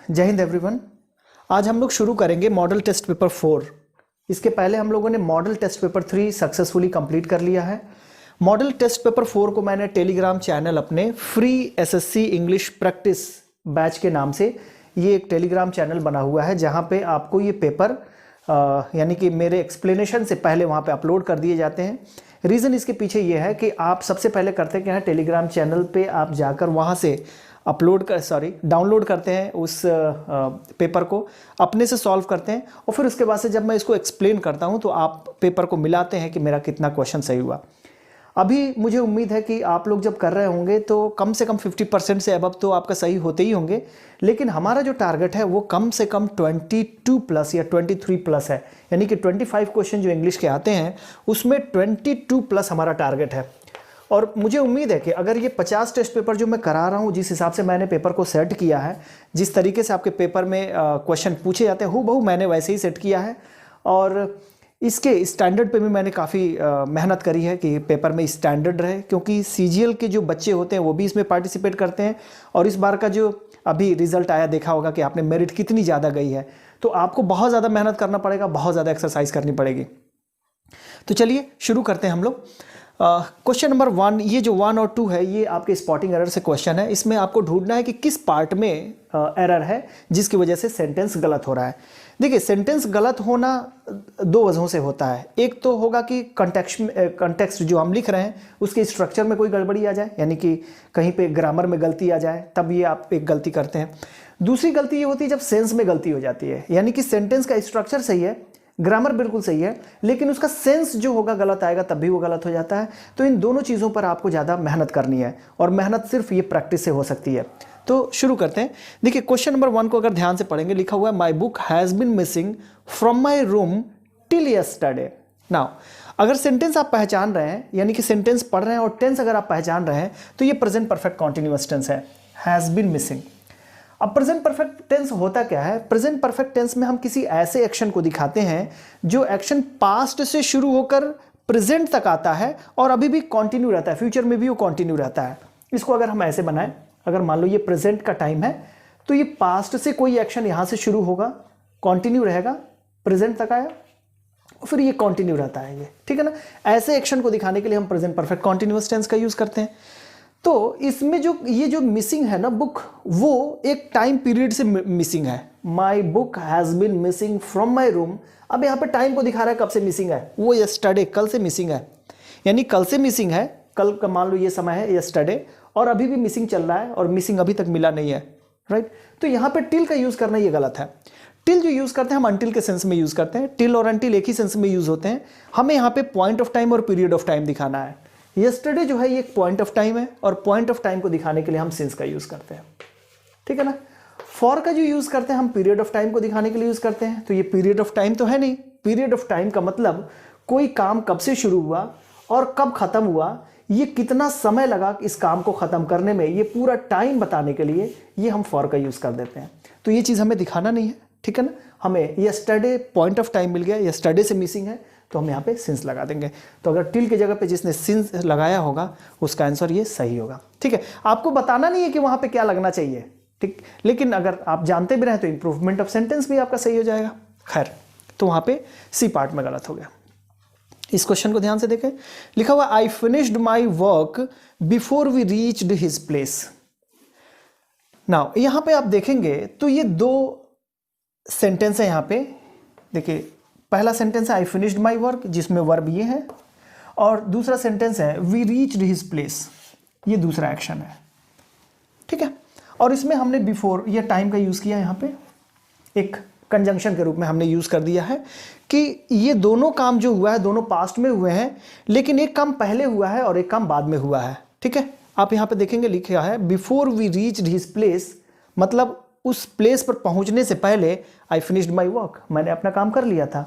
जय हिंद एवरीवन। आज हम लोग शुरू करेंगे मॉडल टेस्ट पेपर 4। इसके पहले हम लोगों ने model test paper 3 successfully complete कर लिया है। मॉडल टेस्ट पेपर 4 को मैंने टेलीग्राम चैनल अपने free SSC English practice batch के नाम से ये एक टेलीग्राम चैनल बना हुआ है, जहाँ पे आपको ये पेपर यानी कि मेरे एक्सप्लेनेशन से पहले वहाँ पे अपलोड कर दिए जाते हैं। रीज़न इसके पीछे ये है कि आप सबसे पहले करते क्या है, टेलीग्राम चैनल पे आप जाकर वहाँ से डाउनलोड करते हैं उस पेपर को, अपने से सॉल्व करते हैं और फिर उसके बाद से जब मैं इसको एक्सप्लेन करता हूं तो आप पेपर को मिलाते हैं कि मेरा कितना क्वेश्चन सही हुआ। अभी मुझे उम्मीद है कि आप लोग जब कर रहे होंगे तो कम से कम 50% से अबव तो आपका सही होते ही होंगे, लेकिन हमारा जो टारगेट है वो कम से कम 22 प्लस या 23 प्लस है, यानी कि 25 क्वेश्चन जो इंग्लिश के आते हैं उसमें 22 प्लस हमारा टारगेट है। और मुझे उम्मीद है कि अगर ये 50 टेस्ट पेपर जो मैं करा रहा हूँ, जिस हिसाब से मैंने पेपर को सेट किया है, जिस तरीके से आपके पेपर में क्वेश्चन पूछे जाते हैं हूबहू मैंने वैसे ही सेट किया है। और इसके स्टैंडर्ड पे भी मैंने काफ़ी मेहनत करी है कि पेपर में स्टैंडर्ड रहे, क्योंकि सीजीएल के जो बच्चे होते हैं वो भी इसमें पार्टिसिपेट करते हैं। और इस बार का जो अभी रिजल्ट आया, देखा होगा कि आपने मेरिट कितनी ज़्यादा गई है, तो आपको बहुत ज़्यादा मेहनत करना पड़ेगा, बहुत ज़्यादा एक्सरसाइज करनी पड़ेगी। तो चलिए शुरू करते हैं हम लोग। क्वेश्चन नंबर 1, ये जो 1 और 2 है ये आपके स्पॉटिंग एरर से क्वेश्चन है। इसमें आपको ढूंढना है कि किस पार्ट में एरर है जिसकी वजह से सेंटेंस गलत हो रहा है। देखिए, सेंटेंस गलत होना दो वजहों से होता है। एक तो होगा कि कंटेक्स्ट जो हम लिख रहे हैं उसके स्ट्रक्चर में कोई गड़बड़ी आ जाए, यानी कि कहीं पे ग्रामर में गलती आ जाए, तब ये आप एक गलती करते हैं। दूसरी गलती ये होती है जब सेंस में गलती हो जाती है, यानी कि सेंटेंस का स्ट्रक्चर सही है, ग्रामर बिल्कुल सही है, लेकिन उसका सेंस जो होगा गलत आएगा, तब भी वो गलत हो जाता है। तो इन दोनों चीज़ों पर आपको ज़्यादा मेहनत करनी है, और मेहनत सिर्फ ये प्रैक्टिस से हो सकती है। तो शुरू करते हैं। देखिए, क्वेश्चन नंबर 1 को अगर ध्यान से पढ़ेंगे, लिखा हुआ है my book has been missing from my room till yesterday. Now, अगर सेंटेंस आप पहचान रहे हैं, यानी कि सेंटेंस पढ़ रहे हैं और टेंस अगर आप पहचान रहे हैं, तो ये प्रेजेंट परफेक्ट कॉन्टिन्यूअस टेंस है, हैज़ बिन मिसिंग। अब प्रेजेंट परफेक्ट टेंस होता क्या है? प्रेजेंट परफेक्ट टेंस में हम किसी ऐसे एक्शन को दिखाते हैं जो एक्शन पास्ट से शुरू होकर प्रेजेंट तक आता है और अभी भी कंटिन्यू रहता है, फ्यूचर में भी वो कंटिन्यू रहता है। इसको अगर हम ऐसे बनाएं, अगर मान लो ये प्रेजेंट का टाइम है, तो ये पास्ट से कोई एक्शन यहां से शुरू होगा, कंटिन्यू रहेगा, प्रेजेंट तक आया, फिर ये कंटिन्यू रहता है, ये ठीक है ना। ऐसे एक्शन को दिखाने के लिए हम प्रेजेंट परफेक्ट कॉन्टिन्यूअस टेंस का यूज करते हैं। तो इसमें जो मिसिंग है ना बुक, वो एक टाइम पीरियड से मिसिंग है। My book has been missing from my room. अब यहाँ पे टाइम को दिखा रहा है कब से मिसिंग है, वो यस्टरडे, कल से मिसिंग है, यानी कल से मिसिंग है। कल का मान लो ये समय है यस्टरडे, और अभी भी मिसिंग चल रहा है और मिसिंग अभी तक मिला नहीं है, राइट। तो यहाँ पे टिल का यूज करना ये गलत है। टिल जो यूज करते हैं हम अनटिल के सेंस में यूज करते हैं। टिल और अनटिल एक ही सेंस में यूज होते हैं। हमें यहाँ पे पॉइंट ऑफ टाइम और पीरियड ऑफ टाइम दिखाना है। यस्टरडे जो है ये एक पॉइंट ऑफ टाइम है, और पॉइंट ऑफ टाइम को दिखाने के लिए हम सिंस का यूज करते हैं, ठीक है ना। फॉर का जो यूज करते हैं हम पीरियड ऑफ टाइम को दिखाने के लिए यूज करते हैं। तो ये पीरियड ऑफ टाइम तो है नहीं। पीरियड ऑफ टाइम का मतलब कोई काम कब से शुरू हुआ और कब खत्म हुआ, ये कितना समय लगा इस काम को खत्म करने में, ये पूरा टाइम बताने के लिए ये हम फॉर का यूज कर देते हैं। तो ये चीज हमें दिखाना नहीं है, ठीक है ना। हमें यस्टरडे पॉइंट ऑफ टाइम मिल गया, यस्टरडे से मिसिंग है, तो हम यहाँ पे सिंस लगा देंगे। तो अगर टिल की जगह पे जिसने सिंस लगाया होगा उसका आंसर ये सही होगा, ठीक है। आपको बताना नहीं है कि वहां पे क्या लगना चाहिए, ठीक, लेकिन अगर आप जानते भी रहे तो इंप्रूवमेंट ऑफ सेंटेंस भी आपका सही हो जाएगा। खैर, तो वहां पे सी पार्ट में गलत हो गया। इस क्वेश्चन को ध्यान से देखें, लिखा हुआ I finished my work before we reached his place. Now यहां पे आप देखेंगे तो ये दो सेंटेंस है। यहां पे देखिए, पहला सेंटेंस है आई फिनिश्ड माई वर्क, जिसमें वर्ब ये है, और दूसरा सेंटेंस है वी रीच्ड हिज प्लेस, ये दूसरा एक्शन है, ठीक है। और इसमें हमने बिफोर ये टाइम का यूज किया, यहाँ पे एक कंजंक्शन के रूप में हमने यूज कर दिया है कि ये दोनों काम जो हुआ है दोनों पास्ट में हुए हैं, लेकिन एक काम पहले हुआ है और एक काम बाद में हुआ है, ठीक है। आप यहाँ पे देखेंगे लिखा है before we reached his place, मतलब उस प्लेस पर पहुंचने से पहले आई फिनिश्ड माई वर्क, मैंने अपना काम कर लिया था।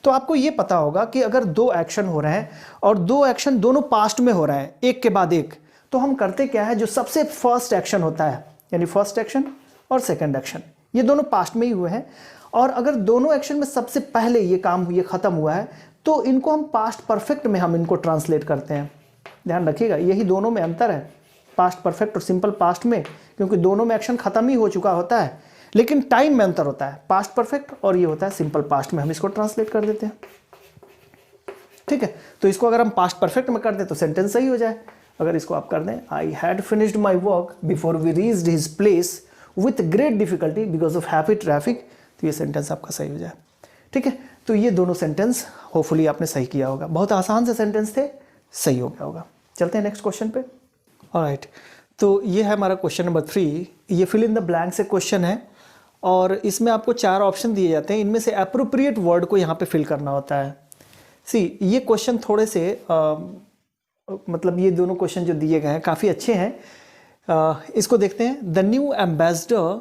तो आपको ये पता होगा कि अगर दो एक्शन हो रहे हैं और दो एक्शन दोनों पास्ट में हो रहे हैं एक के बाद एक, तो हम करते क्या है, जो सबसे फर्स्ट एक्शन होता है, यानी फर्स्ट एक्शन और सेकंड एक्शन, ये दोनों पास्ट में ही हुए हैं। और अगर दोनों एक्शन में सबसे पहले ये काम ये खत्म हुआ है, तो इनको हम पास्ट परफेक्ट में हम इनको ट्रांसलेट करते हैं। ध्यान रखिएगा, यही दोनों में अंतर है, पास्ट परफेक्ट और सिंपल पास्ट में, क्योंकि दोनों में एक्शन खत्म ही हो चुका होता है। लेकिन टाइम में अंतर होता है, पास्ट परफेक्ट और ये होता है सिंपल पास्ट में, हम इसको ट्रांसलेट कर देते हैं। ठीक है, तो इसको अगर हम पास्ट परफेक्ट में कर दें तो सेंटेंस सही हो जाए। अगर इसको आप कर दें, I had finished my work before we reached his place with great difficulty because of heavy traffic, तो ये सेंटेंस आपका सही हो जाए। ठीक है, तो ये दोनों सेंटेंस होपफुली आपने सही किया होगा, बहुत आसान से सेंटेंस थे, सही हो गया होगा। चलते हैं नेक्स्ट क्वेश्चन पे। ऑलराइट, तो ये है हमारा क्वेश्चन नंबर 3। ये फिल इन द ब्लैंक से क्वेश्चन है और इसमें आपको 4 ऑप्शन दिए जाते हैं, इनमें से एप्रोप्रिएट वर्ड को यहाँ पे फिल करना होता है। ये क्वेश्चन थोड़े से मतलब ये दोनों क्वेश्चन जो दिए गए हैं काफ़ी अच्छे हैं। इसको देखते हैं। The new ambassador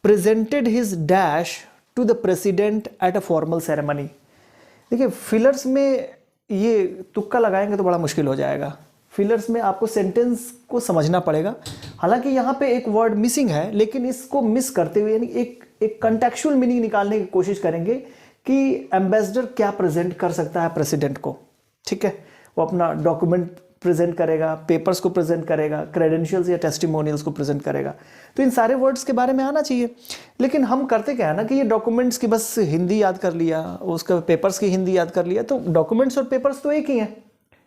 presented his dash to the president at a formal ceremony. देखिए, फिलर्स में ये तुक्का लगाएंगे तो बड़ा मुश्किल हो जाएगा। फिलर्स में आपको सेंटेंस को समझना पड़ेगा। हालांकि यहाँ पे एक वर्ड मिसिंग है, लेकिन इसको मिस करते हुए यानी एक कंटेक्चुअल मीनिंग निकालने की कोशिश करेंगे कि एम्बेसडर क्या प्रेजेंट कर सकता है प्रेसिडेंट को। ठीक है, वो अपना डॉक्यूमेंट प्रेजेंट करेगा, पेपर्स को प्रेजेंट करेगा, क्रेडेंशियल्स या टेस्टिमोनियल्स को प्रेजेंट करेगा, तो इन सारे वर्ड्स के बारे में आना चाहिए। लेकिन हम करते क्या है ना कि ये डॉक्यूमेंट्स की बस हिंदी याद कर लिया, उसका पेपर्स की हिंदी याद कर लिया, तो डॉक्यूमेंट्स और पेपर्स तो एक ही हैं।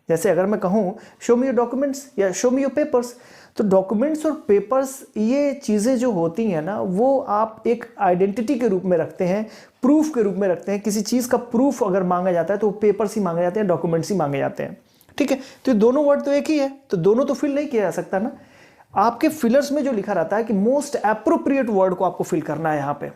जैसे अगर मैं कहूँ शो मी योर डॉक्यूमेंट्स या शो मी योर पेपर्स, तो डॉक्यूमेंट्स और पेपर्स ये चीज़ें जो होती हैं ना, वो आप एक आइडेंटिटी के रूप में रखते हैं, प्रूफ के रूप में रखते हैं। किसी चीज़ का प्रूफ अगर मांगा जाता है तो पेपर्स ही मांगे जाते हैं, डॉक्यूमेंट्स ही मांगे जाते हैं। ठीक है, तो ये दोनों वर्ड तो एक ही है, तो दोनों तो फिल नहीं किया जा सकता ना। आपके फिलर्स में जो लिखा रहता है कि मोस्ट एप्रोप्रिएट वर्ड को आपको फिल करना है यहाँ पे।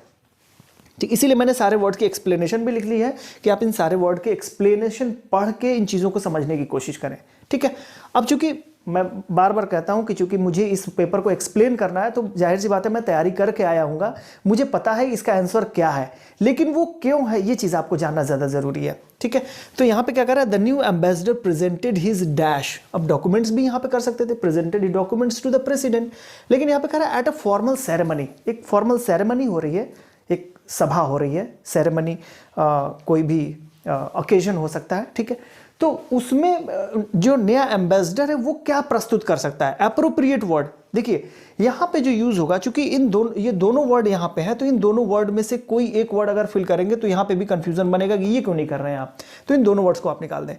ठीक, इसीलिए मैंने सारे वर्ड की एक्सप्लेनेशन भी लिख ली है कि आप इन सारे वर्ड के एक्सप्लेनेशन पढ़ के इन चीज़ों को समझने की कोशिश करें। ठीक है, अब चूंकि मैं बार बार कहता हूं कि चूंकि मुझे इस पेपर को एक्सप्लेन करना है, तो जाहिर सी बात है मैं तैयारी करके आया हूँगा, मुझे पता है इसका आंसर क्या है, लेकिन वो क्यों है ये चीज़ आपको जानना ज़्यादा ज़रूरी है। ठीक है, तो यहाँ पे क्या कर रहा है, the new ambassador presented his dash. अब डॉक्यूमेंट्स भी यहाँ पे कर सकते थे, presented his documents to the president, लेकिन यहाँ पे कह रहा है एट अ फॉर्मल सेरेमनी। एक फॉर्मल सेरेमनी हो रही है, एक सभा हो रही है, सेरेमनी कोई भी ओकेजन हो सकता है। ठीक है, तो उसमें जो नया एम्बेसडर है वो क्या प्रस्तुत कर सकता है, एप्रोप्रिएट वर्ड। देखिए यहाँ पे जो यूज होगा, चूंकि ये दोनों वर्ड यहाँ पे हैं, तो इन दोनों वर्ड में से कोई एक वर्ड अगर फिल करेंगे तो यहाँ पे भी कंफ्यूजन बनेगा कि ये क्यों नहीं कर रहे हैं आप, तो इन दोनों वर्ड्स को आप निकाल दें।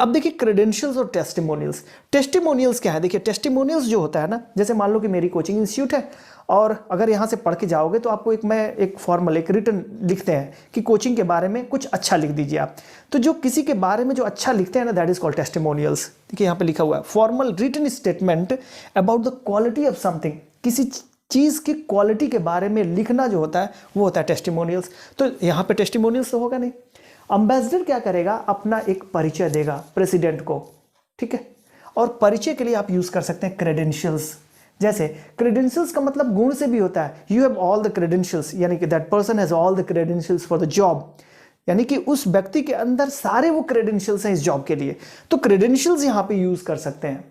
अब देखिए क्रेडेंशियल्स और टेस्टिमोनियल्स। टेस्टिमोनियल्स क्या है, देखिए टेस्टिमोनियल्स जो होता है ना, जैसे मान लो कि मेरी कोचिंग इंस्टीट्यूट है और अगर यहाँ से पढ़ के जाओगे तो आपको एक फॉर्मल एक रिटन लिखते हैं कि कोचिंग के बारे में कुछ अच्छा लिख दीजिए आप। तो जो किसी के बारे में जो अच्छा लिखते हैं ना, दैट इज कॉल्ड टेस्टिमोनियल्स। देखिए यहाँ पे लिखा हुआ है formal written statement about the quality of something. किसी चीज़ की क्वालिटी के बारे में लिखना जो होता है वो होता है टेस्टिमोनियल्स। तो यहाँ पे टेस्टिमोनियल्स तो होगा नहीं। एम्बेसडर क्या करेगा, अपना एक परिचय देगा प्रेसिडेंट को। ठीक है, और परिचय के लिए आप यूज कर सकते हैं क्रेडेंशियल्स। जैसे क्रेडेंशियल्स का मतलब गुण से भी होता है, you have all the credentials, यानी कि that person has all the credentials for the job, यानी कि उस व्यक्ति के अंदर सारे वो क्रेडेंशियल्स हैं इस जॉब के लिए। तो क्रेडेंशियल्स यहाँ पे यूज कर सकते हैं।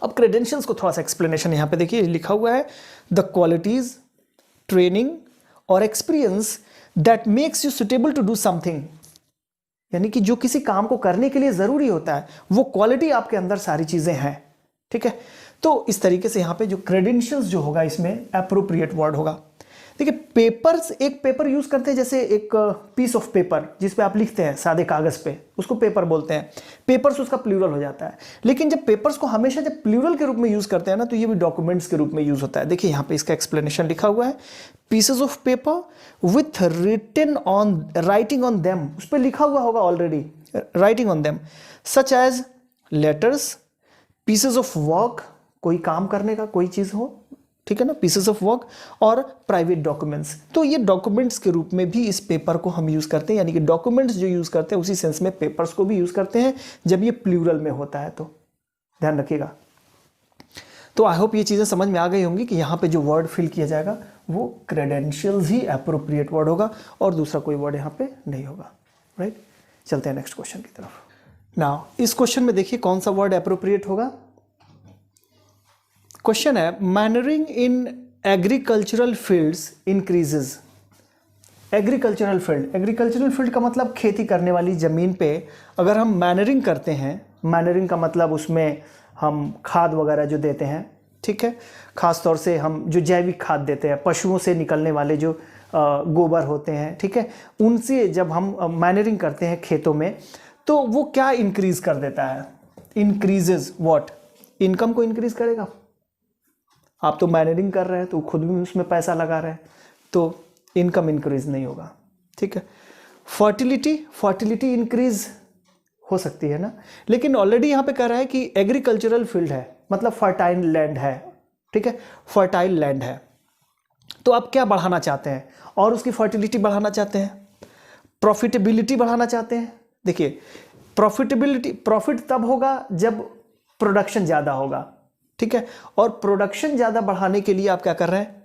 अब क्रेडेंशियल्स को थोड़ा सा एक्सप्लेनेशन यहाँ पे देखिए लिखा हुआ है, द क्वालिटीज, ट्रेनिंग और experience that makes you suitable to do something, यानी कि जो किसी काम को करने के लिए जरूरी होता है वो क्वालिटी आपके अंदर सारी चीजें हैं। ठीक है, तो इस तरीके से यहाँ पे जो क्रेडेंशियल्स जो होगा इसमें एप्रोप्रिएट वर्ड होगा। देखिए पेपर्स, एक पेपर यूज करते हैं, जैसे एक पीस ऑफ पेपर जिस पे आप लिखते हैं सादे कागज पे, उसको पेपर बोलते हैं। पेपर्स उसका प्लूरल हो जाता है, लेकिन जब पेपर्स को हमेशा जब प्लूरल के रूप में यूज करते हैं ना, तो ये भी डॉक्यूमेंट्स के रूप में यूज होता है। देखिए यहाँ पे इसका एक्सप्लेनेशन लिखा हुआ है, pieces of paper with written on writing on them, उस पर लिखा हुआ होगा already writing on them, such as letters, pieces of work, कोई काम करने का कोई चीज हो, ठीक है ना, पीसेस ऑफ वर्क, और प्राइवेट डॉक्यूमेंट्स। तो ये डॉक्यूमेंट्स के रूप में भी इस पेपर को हम यूज करते हैं, यानी कि डॉक्यूमेंट्स जो यूज करते हैं उसी सेंस में पेपर्स को भी यूज करते हैं जब ये प्लूरल में होता है, तो ध्यान रखिएगा। तो आई होप ये चीजें समझ में आ गई होंगी कि यहाँ पे जो वर्ड फिल किया जाएगा वो क्रेडेंशियल्स ही एप्रोप्रिएट वर्ड होगा और दूसरा कोई वर्ड यहाँ पे नहीं होगा। राइट, चलते हैं नेक्स्ट क्वेश्चन की तरफ। नाउ इस क्वेश्चन में देखिए कौन सा वर्ड एप्रोप्रिएट होगा। क्वेश्चन है, manuring in agricultural fields increases. Agricultural field का मतलब खेती करने वाली जमीन पे अगर हम मैनरिंग करते हैं, मैनरिंग का मतलब उसमें हम खाद वगैरह जो देते हैं, ठीक है। खास तौर से हम जो जैविक खाद देते हैं, पशुओं से निकलने वाले जो गोबर होते हैं, ठीक है, उनसे जब हम मैनरिंग करते हैं खेतों में, तो वो क्या इंक्रीज कर देता है? Increases what? इनकम को इंक्रीज करेगा। आप तो मैनरिंग कर रहे हैं तो खुद भी उसमें पैसा लगा रहे हैं, तो इनकम इंक्रीज नहीं होगा, ठीक है। फर्टिलिटी इंक्रीज हो सकती है ना, लेकिन ऑलरेडी यहाँ पे कह रहा है कि एग्रीकल्चरल फील्ड है, मतलब फर्टाइल लैंड है, ठीक है, फर्टाइल लैंड है। तो आप क्या बढ़ाना चाहते हैं? और उसकी फर्टिलिटी बढ़ाना चाहते हैं, प्रॉफिटेबिलिटी बढ़ाना चाहते हैं। देखिए, प्रॉफिट तब होगा जब प्रोडक्शन ज़्यादा होगा, ठीक है, और प्रोडक्शन ज़्यादा बढ़ाने के लिए आप क्या कर रहे हैं?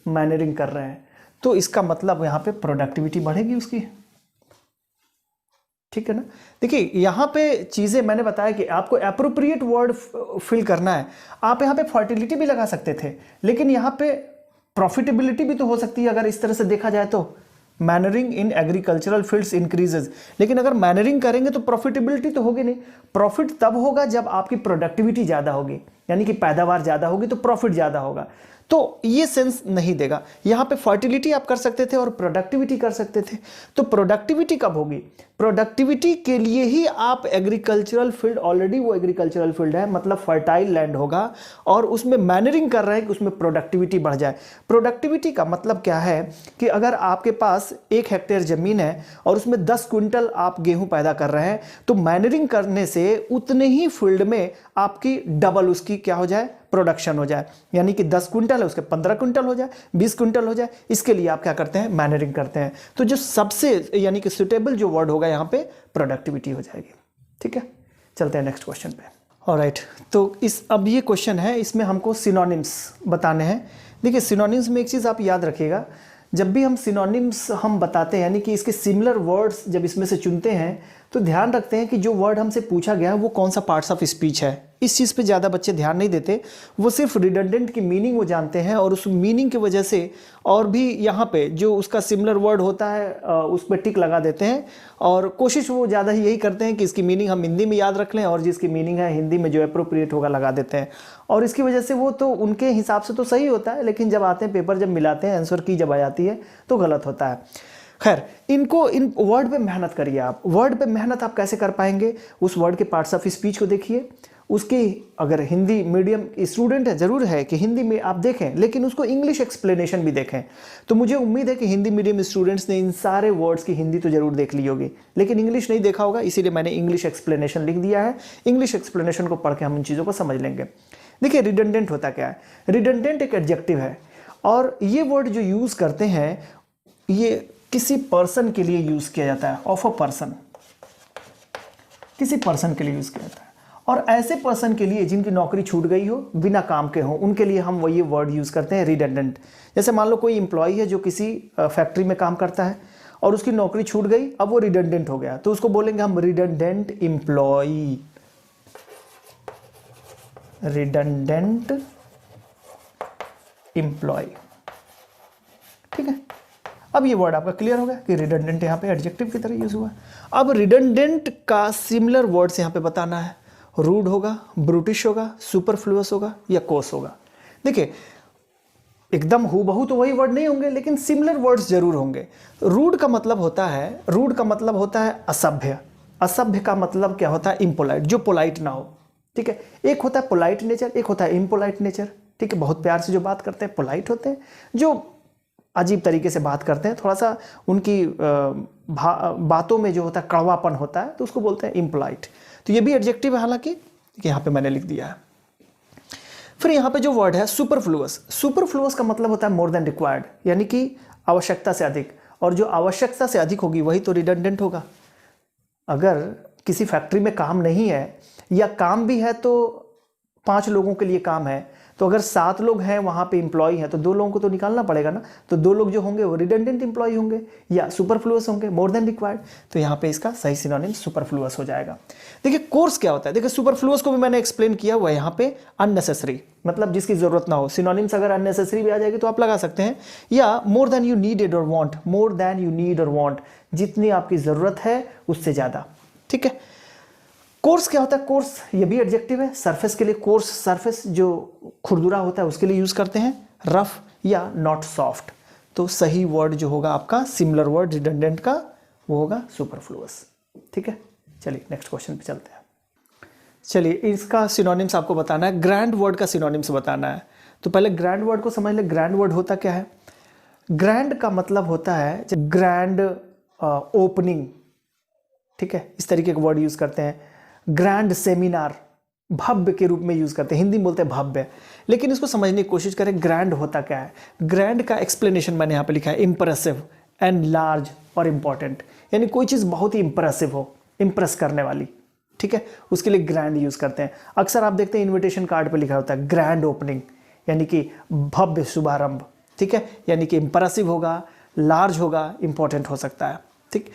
मैनरिंग कर रहे हैं। तो इसका मतलब यहाँ पे प्रोडक्टिविटी बढ़ेगी उसकी, ठीक है ना। देखिए, यहाँ पे चीज़ें मैंने बताया कि आपको एप्रोप्रिएट वर्ड फिल करना है। आप यहाँ पे फर्टिलिटी भी लगा सकते थे, लेकिन यहाँ पे प्रॉफिटेबिलिटी भी तो हो सकती है अगर इस तरह से देखा जाए तो। मैनरिंग इन एग्रीकल्चरल फील्ड्स इंक्रीजेज, लेकिन अगर मैनरिंग करेंगे तो प्रॉफिटेबिलिटी तो होगी नहीं। प्रॉफिट तब होगा जब आपकी प्रोडक्टिविटी ज़्यादा होगी, यानी कि पैदावार ज़्यादा होगी तो प्रॉफिट ज़्यादा होगा। तो ये सेंस नहीं देगा। यहाँ पे फर्टिलिटी आप कर सकते थे और प्रोडक्टिविटी कर सकते थे। तो प्रोडक्टिविटी कब होगी? प्रोडक्टिविटी के लिए ही आप एग्रीकल्चरल फील्ड, ऑलरेडी वो एग्रीकल्चरल फील्ड है, मतलब फर्टाइल लैंड होगा, और उसमें मैनरिंग कर रहे हैं कि उसमें प्रोडक्टिविटी बढ़ जाए। प्रोडक्टिविटी का मतलब क्या है कि अगर आपके पास 1 हेक्टेयर ज़मीन है और उसमें 10 क्विंटल आप गेहूँ पैदा कर रहे हैं, तो मैनरिंग करने से उतने ही फील्ड में आपकी डबल उसकी क्या हो जाए? प्रोडक्शन हो जाए। यानी कि 10 क्विंटल है उसके 15 क्विंटल हो जाए, 20 क्विंटल हो जाए। इसके लिए आप क्या करते हैं? मैनरिंग करते हैं। तो जो सबसे यानी कि सुटेबल जो वर्ड होगा यहाँ पे प्रोडक्टिविटी हो जाएगी, ठीक है। चलते हैं नेक्स्ट क्वेश्चन पे। ऑलराइट, तो अब ये क्वेश्चन है, इसमें हमको सिनोनिम्स बताने हैं। देखिए, सिनोनिम्स में एक चीज़ आप याद रखिएगा, जब भी हम सिनोनिम्स हम बताते हैं, यानी कि इसके सिमिलर वर्ड्स जब इसमें से चुनते हैं, तो ध्यान रखते हैं कि जो वर्ड हमसे पूछा गया है वो कौन सा पार्ट्स ऑफ स्पीच है। इस चीज़ पे ज़्यादा बच्चे ध्यान नहीं देते, वो सिर्फ रिडंडेंट की मीनिंग वो जानते हैं, और उस मीनिंग की वजह से और भी यहाँ पे जो उसका सिमिलर वर्ड होता है उस पर टिक लगा देते हैं, और कोशिश वो ज़्यादा ही यही करते हैं कि इसकी मीनिंग हम हिंदी में याद रख लें, और जिसकी मीनिंग है हिंदी में जो अप्रोप्रिएट होगा लगा देते हैं। और इसकी वजह से वो तो उनके हिसाब से तो सही होता है, लेकिन जब आते हैं पेपर, जब मिलाते हैं, आंसर की जब आ जाती है तो गलत होता है। खैर, इन वर्ड पे मेहनत करिए आप। वर्ड पे मेहनत आप कैसे कर पाएंगे? उस वर्ड के पार्ट्स ऑफ स्पीच को देखिए, उसकी अगर हिंदी मीडियम स्टूडेंट है, ज़रूर है कि हिंदी में आप देखें, लेकिन उसको इंग्लिश एक्सप्लेनेशन भी देखें। तो मुझे उम्मीद है कि हिंदी मीडियम स्टूडेंट्स ने इन सारे वर्ड्स की हिंदी तो ज़रूर देख ली होगी, लेकिन इंग्लिश नहीं देखा होगा, इसीलिए मैंने इंग्लिश एक्सप्लेनेशन लिख दिया है। इंग्लिश एक्सप्लेनेशन को पढ़ के हम इन चीज़ों को समझ लेंगे। देखिए, रिडंडेंट होता क्या है? रिडंडेंट एक एडजेक्टिव है, और ये वर्ड जो यूज़ करते हैं ये किसी पर्सन के लिए यूज़ किया जाता है, ऑफ अ पर्सन, किसी पर्सन के लिए यूज़ किया जाता है। और ऐसे पर्सन के लिए जिनकी नौकरी छूट गई हो, बिना काम के हो, उनके लिए हम ये वर्ड यूज़ करते हैं रिडंडेंट। जैसे मान लो कोई एम्प्लॉय है जो किसी फैक्ट्री में काम करता है और उसकी नौकरी छूट गई, अब वो रिडंडेंट हो गया, तो उसको बोलेंगे हम रिडंडेंट एम्प्लॉय, रिडंडेंट एम्प्लॉय, ठीक है। अब ये वर्ड आपका क्लियर हो गया कि रिडंडेंट यहाँ पे एडजेक्टिव की तरह यूज हुआ। अब रिडंडेंट का सिमिलर वर्ड्स यहाँ पे बताना है। रूड होगा, ब्रूटिश होगा, सुपरफ्लुअस होगा या कोस होगा। देखिए, एकदम हूबहू तो वही वर्ड नहीं होंगे, लेकिन सिमिलर वर्ड्स जरूर होंगे। रूड का मतलब होता है असभ्य। असभ्य का मतलब क्या होता है? इम्पोलाइट, जो पोलाइट ना हो, ठीक है। एक होता है पोलाइट नेचर, एक होता है इम्पोलाइट नेचर, ठीक है। बहुत प्यार से जो बात करते हैं पोलाइट होते हैं, जो अजीब तरीके से बात करते हैं, थोड़ा सा उनकी बातों में जो होता है कड़वापन होता है, तो उसको बोलते हैं इम्पोलाइट। तो ये भी एडजेक्टिव है, हालांकि यहाँ पे मैंने लिख दिया है। फिर यहाँ पे जो वर्ड है सुपरफ्लुअस, सुपरफ्लुअस का मतलब होता है मोर देन रिक्वायर्ड, यानी कि आवश्यकता से अधिक, और जो आवश्यकता से अधिक होगी वही तो रिडंडेंट होगा। अगर किसी फैक्ट्री में काम नहीं है, या काम भी है तो 5 लोगों के लिए काम है, तो अगर 7 लोग हैं वहाँ पे एम्प्लॉय हैं, तो 2 लोगों को तो निकालना पड़ेगा ना। तो 2 लोग जो होंगे वो रिडंडेंट एम्प्लॉय होंगे या सुपरफ्लुअस होंगे, मोर देन रिक्वायर्ड। तो यहाँ पे इसका सही सिनोनिम सुपरफ्लुअस हो जाएगा। देखिए, कोर्स क्या होता है? देखिए, सुपरफ्लुअस को भी मैंने एक्सप्लेन किया हुआ है यहाँ पे, अननेसेसरी, मतलब जिसकी जरूरत ना हो। सिनोनिम्स अगर अननेसेसरी भी आ जाएगी तो आप लगा सकते हैं, या मोर देन यू नीडेड और want, more than you need और वांट, जितनी आपकी जरूरत है उससे ज्यादा, ठीक है। कोर्स क्या होता है? कोर्स ये भी एडजेक्टिव है। सरफेस के लिए कोर्स, सरफेस जो खुरदुरा होता है उसके लिए यूज करते हैं। रफ या नॉट सॉफ्ट। तो सही वर्ड जो होगा आपका सिमिलर वर्ड रिडंडेंट का वो होगा सुपरफ्लुअस। ठीक है, चलिए नेक्स्ट क्वेश्चन पे चलते हैं। चलिए इसका सिनोनिम्स आपको बताना है, ग्रैंड वर्ड का सिनोनिम्स बताना है। तो पहले ग्रैंड वर्ड को समझ ले। ग्रैंड वर्ड होता क्या है? ग्रैंड का मतलब होता है ग्रैंड ओपनिंग। ठीक है, इस तरीके का वर्ड यूज करते हैं। ग्रैंड सेमिनार भव्य के रूप में यूज करते हैं, हिंदी में बोलते हैं भव्य। लेकिन इसको समझने की कोशिश करें, ग्रैंड होता क्या है? ग्रैंड का एक्सप्लेनेशन मैंने यहाँ पे लिखा है, इंप्रेसिव एंड लार्ज और इंपॉर्टेंट। यानी कोई चीज़ बहुत ही इंप्रेसिव हो, इंप्रेस करने वाली। ठीक है, उसके लिए ग्रैंड यूज करते हैं। अक्सर आप देखते हैं इन्विटेशन कार्ड पे लिखा होता है ग्रैंड ओपनिंग, यानी कि भव्य शुभारंभ। ठीक है, यानी कि इंप्रेसिव होगा, लार्ज होगा, इंपॉर्टेंट हो सकता है। ठीक,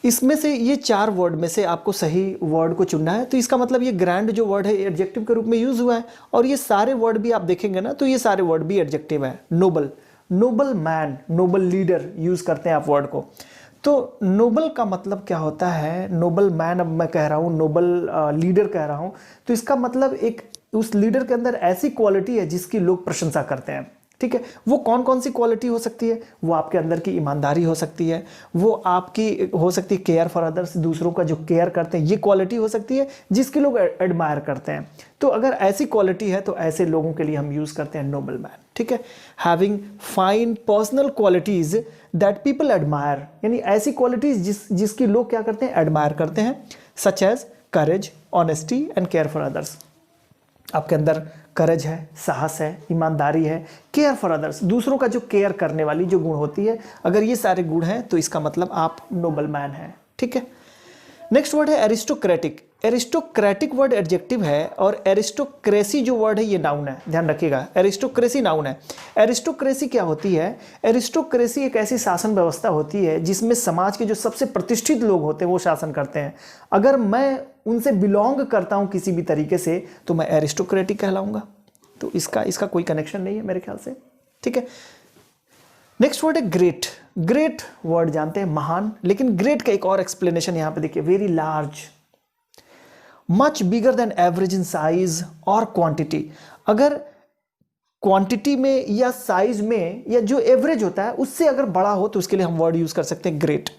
इसमें से ये 4 वर्ड में से आपको सही वर्ड को चुनना है। तो इसका मतलब ये ग्रैंड जो वर्ड है एडजेक्टिव के रूप में यूज हुआ है, और ये सारे वर्ड भी आप देखेंगे ना तो ये सारे वर्ड भी एडजेक्टिव है। Noble, noble man, noble leader use करते हैं आप वर्ड को। तो नोबल का मतलब क्या होता है? नोबल मैन अब मैं कह रहा हूँ, नोबल लीडर कह रहा हूँ, तो इसका मतलब एक उस लीडर के अंदर ऐसी क्वालिटी है जिसकी लोग प्रशंसा करते हैं। ठीक है, वो कौन कौन सी क्वालिटी हो सकती है? वो आपके अंदर की ईमानदारी हो सकती है, वो आपकी हो सकती है केयर फॉर अदर्स, दूसरों का जो केयर करते हैं, ये क्वालिटी हो सकती है जिसकी लोग एडमायर करते हैं। तो अगर ऐसी क्वालिटी है तो ऐसे लोगों के लिए हम यूज करते हैं नोबल मैन। ठीक है, having fine personal qualities that people admire, यानी ऐसी क्वालिटीज जिसकी लोग क्या करते हैं? एडमायर करते हैं। Such as courage, honesty and care for others. आपके अंदर करेज है, साहस है, ईमानदारी है, केयर फॉर अदर्स, दूसरों का जो केयर करने वाली जो गुण होती है, अगर ये सारे गुण हैं तो इसका मतलब आप नोबल मैन हैं। ठीक है, नेक्स्ट वर्ड है एरिस्टोक्रेटिक। एरिस्टोक्रेटिक वर्ड एडजेक्टिव है और एरिस्टोक्रेसी जो वर्ड है ये नाउन है, ध्यान रखिएगा। एरिस्टोक्रेसी नाउन है। एरिस्टोक्रेसी क्या होती है? एरिस्टोक्रेसी एक ऐसी शासन व्यवस्था होती है जिसमें समाज के जो सबसे प्रतिष्ठित लोग होते हैं वो शासन करते हैं। अगर मैं उनसे बिलोंग करता हूं किसी भी तरीके से तो मैं एरिस्टोक्रेटिक कहलाऊंगा। तो इसका कोई कनेक्शन नहीं है मेरे ख्याल से। ठीक है, नेक्स्ट वर्ड है ग्रेट। ग्रेट वर्ड जानते हैं महान, लेकिन ग्रेट का एक और एक्सप्लेनेशन यहां पे देखिए, very large, much bigger than average in size और क्वांटिटी। अगर क्वांटिटी में या साइज में या जो एवरेज होता है उससे अगर बड़ा हो तो उसके लिए हम वर्ड यूज कर सकते हैं ग्रेट।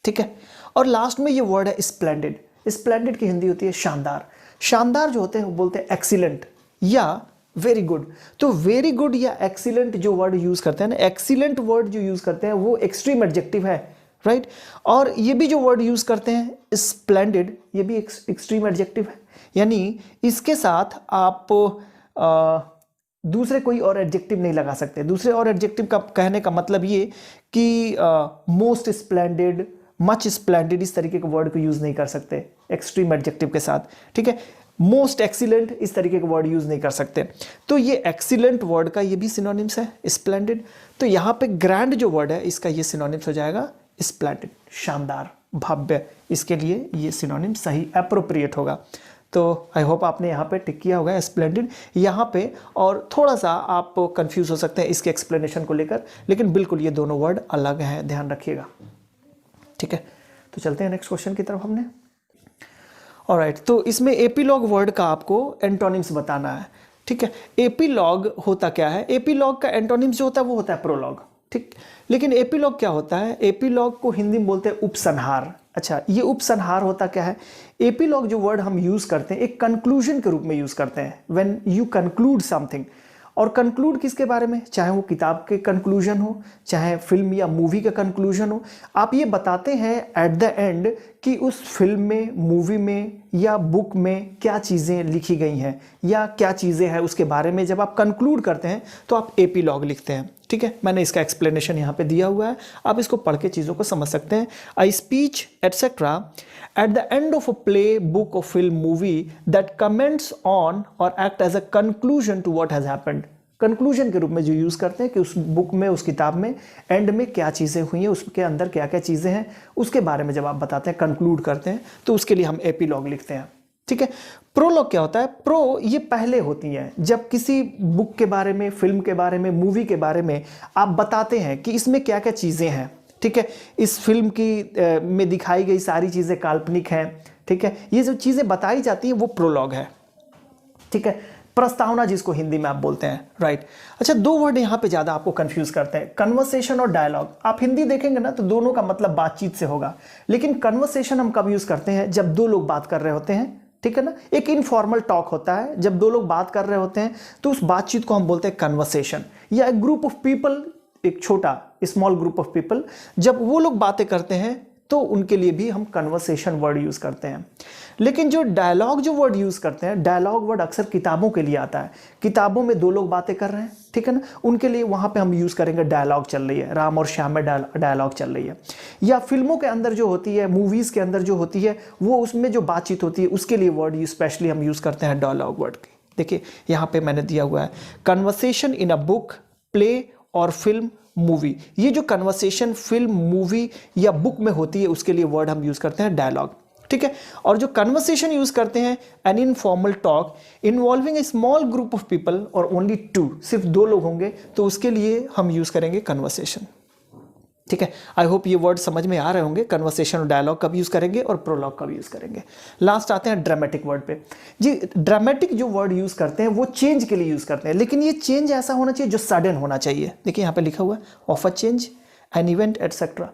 ठीक है, और लास्ट में ये वर्ड है स्प्लेंडेड। स्प्लेंडेड की हिंदी होती है शानदार। शानदार जो होते हैं वो बोलते हैं एक्सीलेंट या वेरी गुड। तो वेरी गुड या एक्सीलेंट जो वर्ड यूज करते हैं ना, एक्सीलेंट वर्ड जो यूज करते हैं वो एक्सट्रीम एडजेक्टिव है, राइट। और ये भी जो वर्ड यूज करते हैं स्प्लेंडेड, ये भी एक्सट्रीम एडजेक्टिव है। यानी इसके साथ आप दूसरे कोई और एडजेक्टिव नहीं लगा सकते। दूसरे और एडजेक्टिव का कहने का मतलब ये कि मोस्ट स्प्लेंडेड, मच स्प्लेंडेड, इस तरीके के वर्ड को यूज नहीं कर सकते एक्सट्रीम एडजेक्टिव के साथ। ठीक है, मोस्ट एक्सीलेंट, इस तरीके के वर्ड यूज नहीं कर सकते। तो ये एक्सीलेंट वर्ड का ये भी सिनोनिम्स है स्प्लेंडेड। तो यहाँ पे ग्रैंड जो वर्ड है इसका ये सिनोनिम्स हो जाएगा स्प्लेंडेड, शानदार, भव्य। इसके लिए ये सिनोनिम सही एप्रोप्रिएट होगा। तो आई होप आपने यहाँ पे टिक किया होगा स्प्लेंडेड यहाँ पे। और थोड़ा सा आप कंफ्यूज हो सकते हैं इसके एक्सप्लेनेशन को लेकर, लेकिन बिल्कुल ये दोनों वर्ड अलग हैं, ध्यान रखिएगा। ठीक है, तो चलते हैं नेक्स्ट क्वेश्चन की तरफ हमने। ऑलराइट, तो इसमें एपीलॉग वर्ड का आपको एंटोनिम्स बताना है। ठीक है, एपीलॉग होता क्या है? एपीलॉग का एंटोनिम्स जो होता है वो होता है प्रोलॉग। ठीक, लेकिन एपीलॉग क्या होता है? एपीलॉग को हिंदी में बोलते हैं उपसंहार। अच्छा, ये उपसंहार होता क्या है? एपीलॉग जो वर्ड हम यूज करते हैं एक कंक्लूजन के रूप में यूज करते हैं, व्हेन यू कंक्लूड समथिंग। और कंक्लूड किसके बारे में? चाहे वो किताब के कंक्लूजन हो, चाहे फिल्म या मूवी का कंक्लूजन हो, आप ये बताते हैं एट द एंड कि उस फिल्म में, मूवी में या बुक में क्या चीज़ें लिखी गई हैं या क्या चीज़ें हैं उसके बारे में जब आप कंक्लूड करते हैं तो आप एपीलॉग लिखते हैं। ठीक है, मैंने इसका एक्सप्लेनेशन यहाँ पे दिया हुआ है, आप इसको पढ़ के चीज़ों को समझ सकते हैं। A speech etcetera at the end of a play, book और film, movie that comments on और act as a conclusion to what has happened. Conclusion के रूप में जो यूज करते हैं कि उस बुक में, उस किताब में एंड में क्या चीज़ें हुई हैं, उसके अंदर क्या क्या चीज़ें हैं, उसके बारे में जब आप बताते हैं, कंक्लूड करते हैं, तो उसके लिए हम एपीलॉग लिखते हैं। ठीक है, प्रोलॉग क्या होता है? प्रो ये पहले होती है, जब किसी बुक के बारे में, फिल्म के बारे में, मूवी के बारे में आप बताते हैं कि इसमें क्या क्या चीज़ें हैं। ठीक है, इस फिल्म की में दिखाई गई सारी चीज़ें काल्पनिक हैं, ठीक है, ये जो चीज़ें बताई जाती हैं वो प्रोलॉग है, ठीक है, प्रस्तावना जिसको हिंदी में आप बोलते हैं, राइट। अच्छा, दो वर्ड यहाँ पे ज़्यादा आपको कंफ्यूज करते हैं, कन्वर्सेशन और डायलॉग। आप हिंदी देखेंगे ना तो दोनों का मतलब बातचीत से होगा, लेकिन कन्वर्सेशन हम कब यूज़ करते हैं, जब दो लोग बात कर रहे होते हैं, ठीक है ना, एक इनफॉर्मल टॉक होता है, जब दो लोग बात कर रहे होते हैं तो उस बातचीत को हम बोलते हैं कन्वर्सेशन। या एक ग्रुप ऑफ पीपल, एक छोटा स्मॉल ग्रुप ऑफ पीपल, जब वो लोग बातें करते हैं तो उनके लिए भी हम कन्वर्सेशन वर्ड यूज़ करते हैं। लेकिन जो डायलॉग जो वर्ड यूज़ करते हैं, डायलॉग वर्ड अक्सर किताबों के लिए आता है, किताबों में दो लोग बातें कर रहे हैं, ठीक है ना, उनके लिए वहाँ पे हम यूज़ करेंगे डायलॉग चल रही है, राम और श्याम में डायलॉग चल रही है। या फिल्मों के अंदर जो होती है, मूवीज़ के अंदर जो होती है, वो उसमें जो बातचीत होती है उसके लिए वर्ड स्पेशली हम यूज़ करते हैं डायलॉग वर्ड की। देखिए यहाँ पे मैंने दिया हुआ है conversation in a book, play और फिल्म, मूवी। ये जो कन्वर्सेशन फिल्म, मूवी या बुक में होती है उसके लिए वर्ड हम यूज़ करते हैं डायलॉग, ठीक है। और जो कन्वर्सेशन यूज़ करते हैं an informal talk involving A small group of people और ओनली टू, सिर्फ दो लोग होंगे तो उसके लिए हम यूज़ करेंगे कन्वर्सेशन, ठीक है। आई होप ये वर्ड समझ में आ रहे होंगे, कन्वर्सेशन और डायलॉग कब यूज़ करेंगे और प्रोलॉग कब यूज़ करेंगे। लास्ट आते हैं ड्रामेटिक वर्ड पे। जी, ड्रामेटिक जो वर्ड यूज़ करते हैं वो चेंज के लिए यूज़ करते हैं, लेकिन ये चेंज ऐसा होना चाहिए जो सडन होना चाहिए। देखिए यहाँ पे लिखा हुआ है of a change, an event etcetera.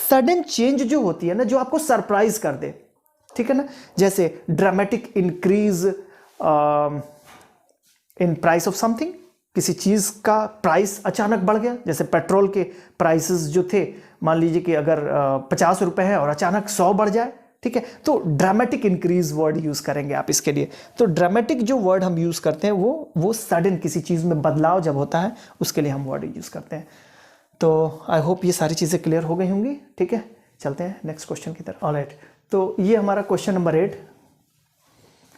Sudden change जो होती है ना, जो आपको सरप्राइज कर दे, ठीक है ना, जैसे dramatic increase in price of something, किसी चीज़ का प्राइस अचानक बढ़ गया, जैसे पेट्रोल के प्राइसेस जो थे, मान लीजिए कि अगर 50 रुपए है और अचानक 100 बढ़ जाए, ठीक है, तो ड्रामेटिक इंक्रीज वर्ड यूज़ करेंगे आप इसके लिए। तो ड्रामेटिक जो वर्ड हम यूज़ करते हैं वो सडन किसी चीज़ में बदलाव जब होता है उसके लिए हम वर्ड यूज़ करते हैं। तो आई होप ये सारी चीज़ें क्लियर हो गई होंगी, ठीक है। चलते हैं नेक्स्ट क्वेश्चन की तरफ। ऑलराइट, तो ये हमारा क्वेश्चन नंबर 8,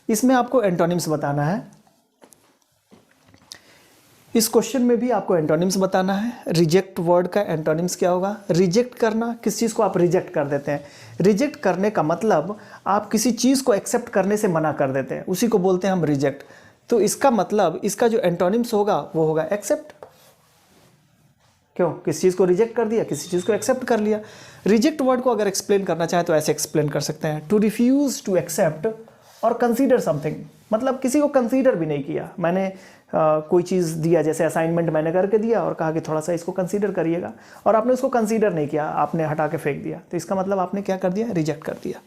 इसमें आपको एंटोनिम्स बताना है। इस क्वेश्चन में भी आपको एंटोनिम्स बताना है। रिजेक्ट वर्ड का एंटोनिम्स क्या होगा? रिजेक्ट करना, किस चीज़ को आप रिजेक्ट कर देते हैं। रिजेक्ट करने का मतलब आप किसी चीज़ को एक्सेप्ट करने से मना कर देते हैं, उसी को बोलते हैं हम रिजेक्ट। तो इसका मतलब, इसका जो एंटोनिम्स होगा वो होगा एक्सेप्ट। क्यों? किसी चीज़ को रिजेक्ट कर दिया, किसी चीज़ को एक्सेप्ट कर लिया। रिजेक्ट वर्ड को अगर एक्सप्लेन करना चाहें तो ऐसे एक्सप्लेन कर सकते हैं, टू रिफ्यूज़ टू एक्सेप्ट और कंसीडर समथिंग। मतलब किसी को कंसीडर भी नहीं किया, मैंने कोई चीज़ दिया, जैसे असाइनमेंट मैंने करके दिया और कहा कि थोड़ा सा इसको कंसीडर करिएगा, और आपने उसको कंसीडर नहीं किया, आपने हटा के फेंक दिया, तो इसका मतलब आपने क्या कर दिया? रिजेक्ट कर दिया,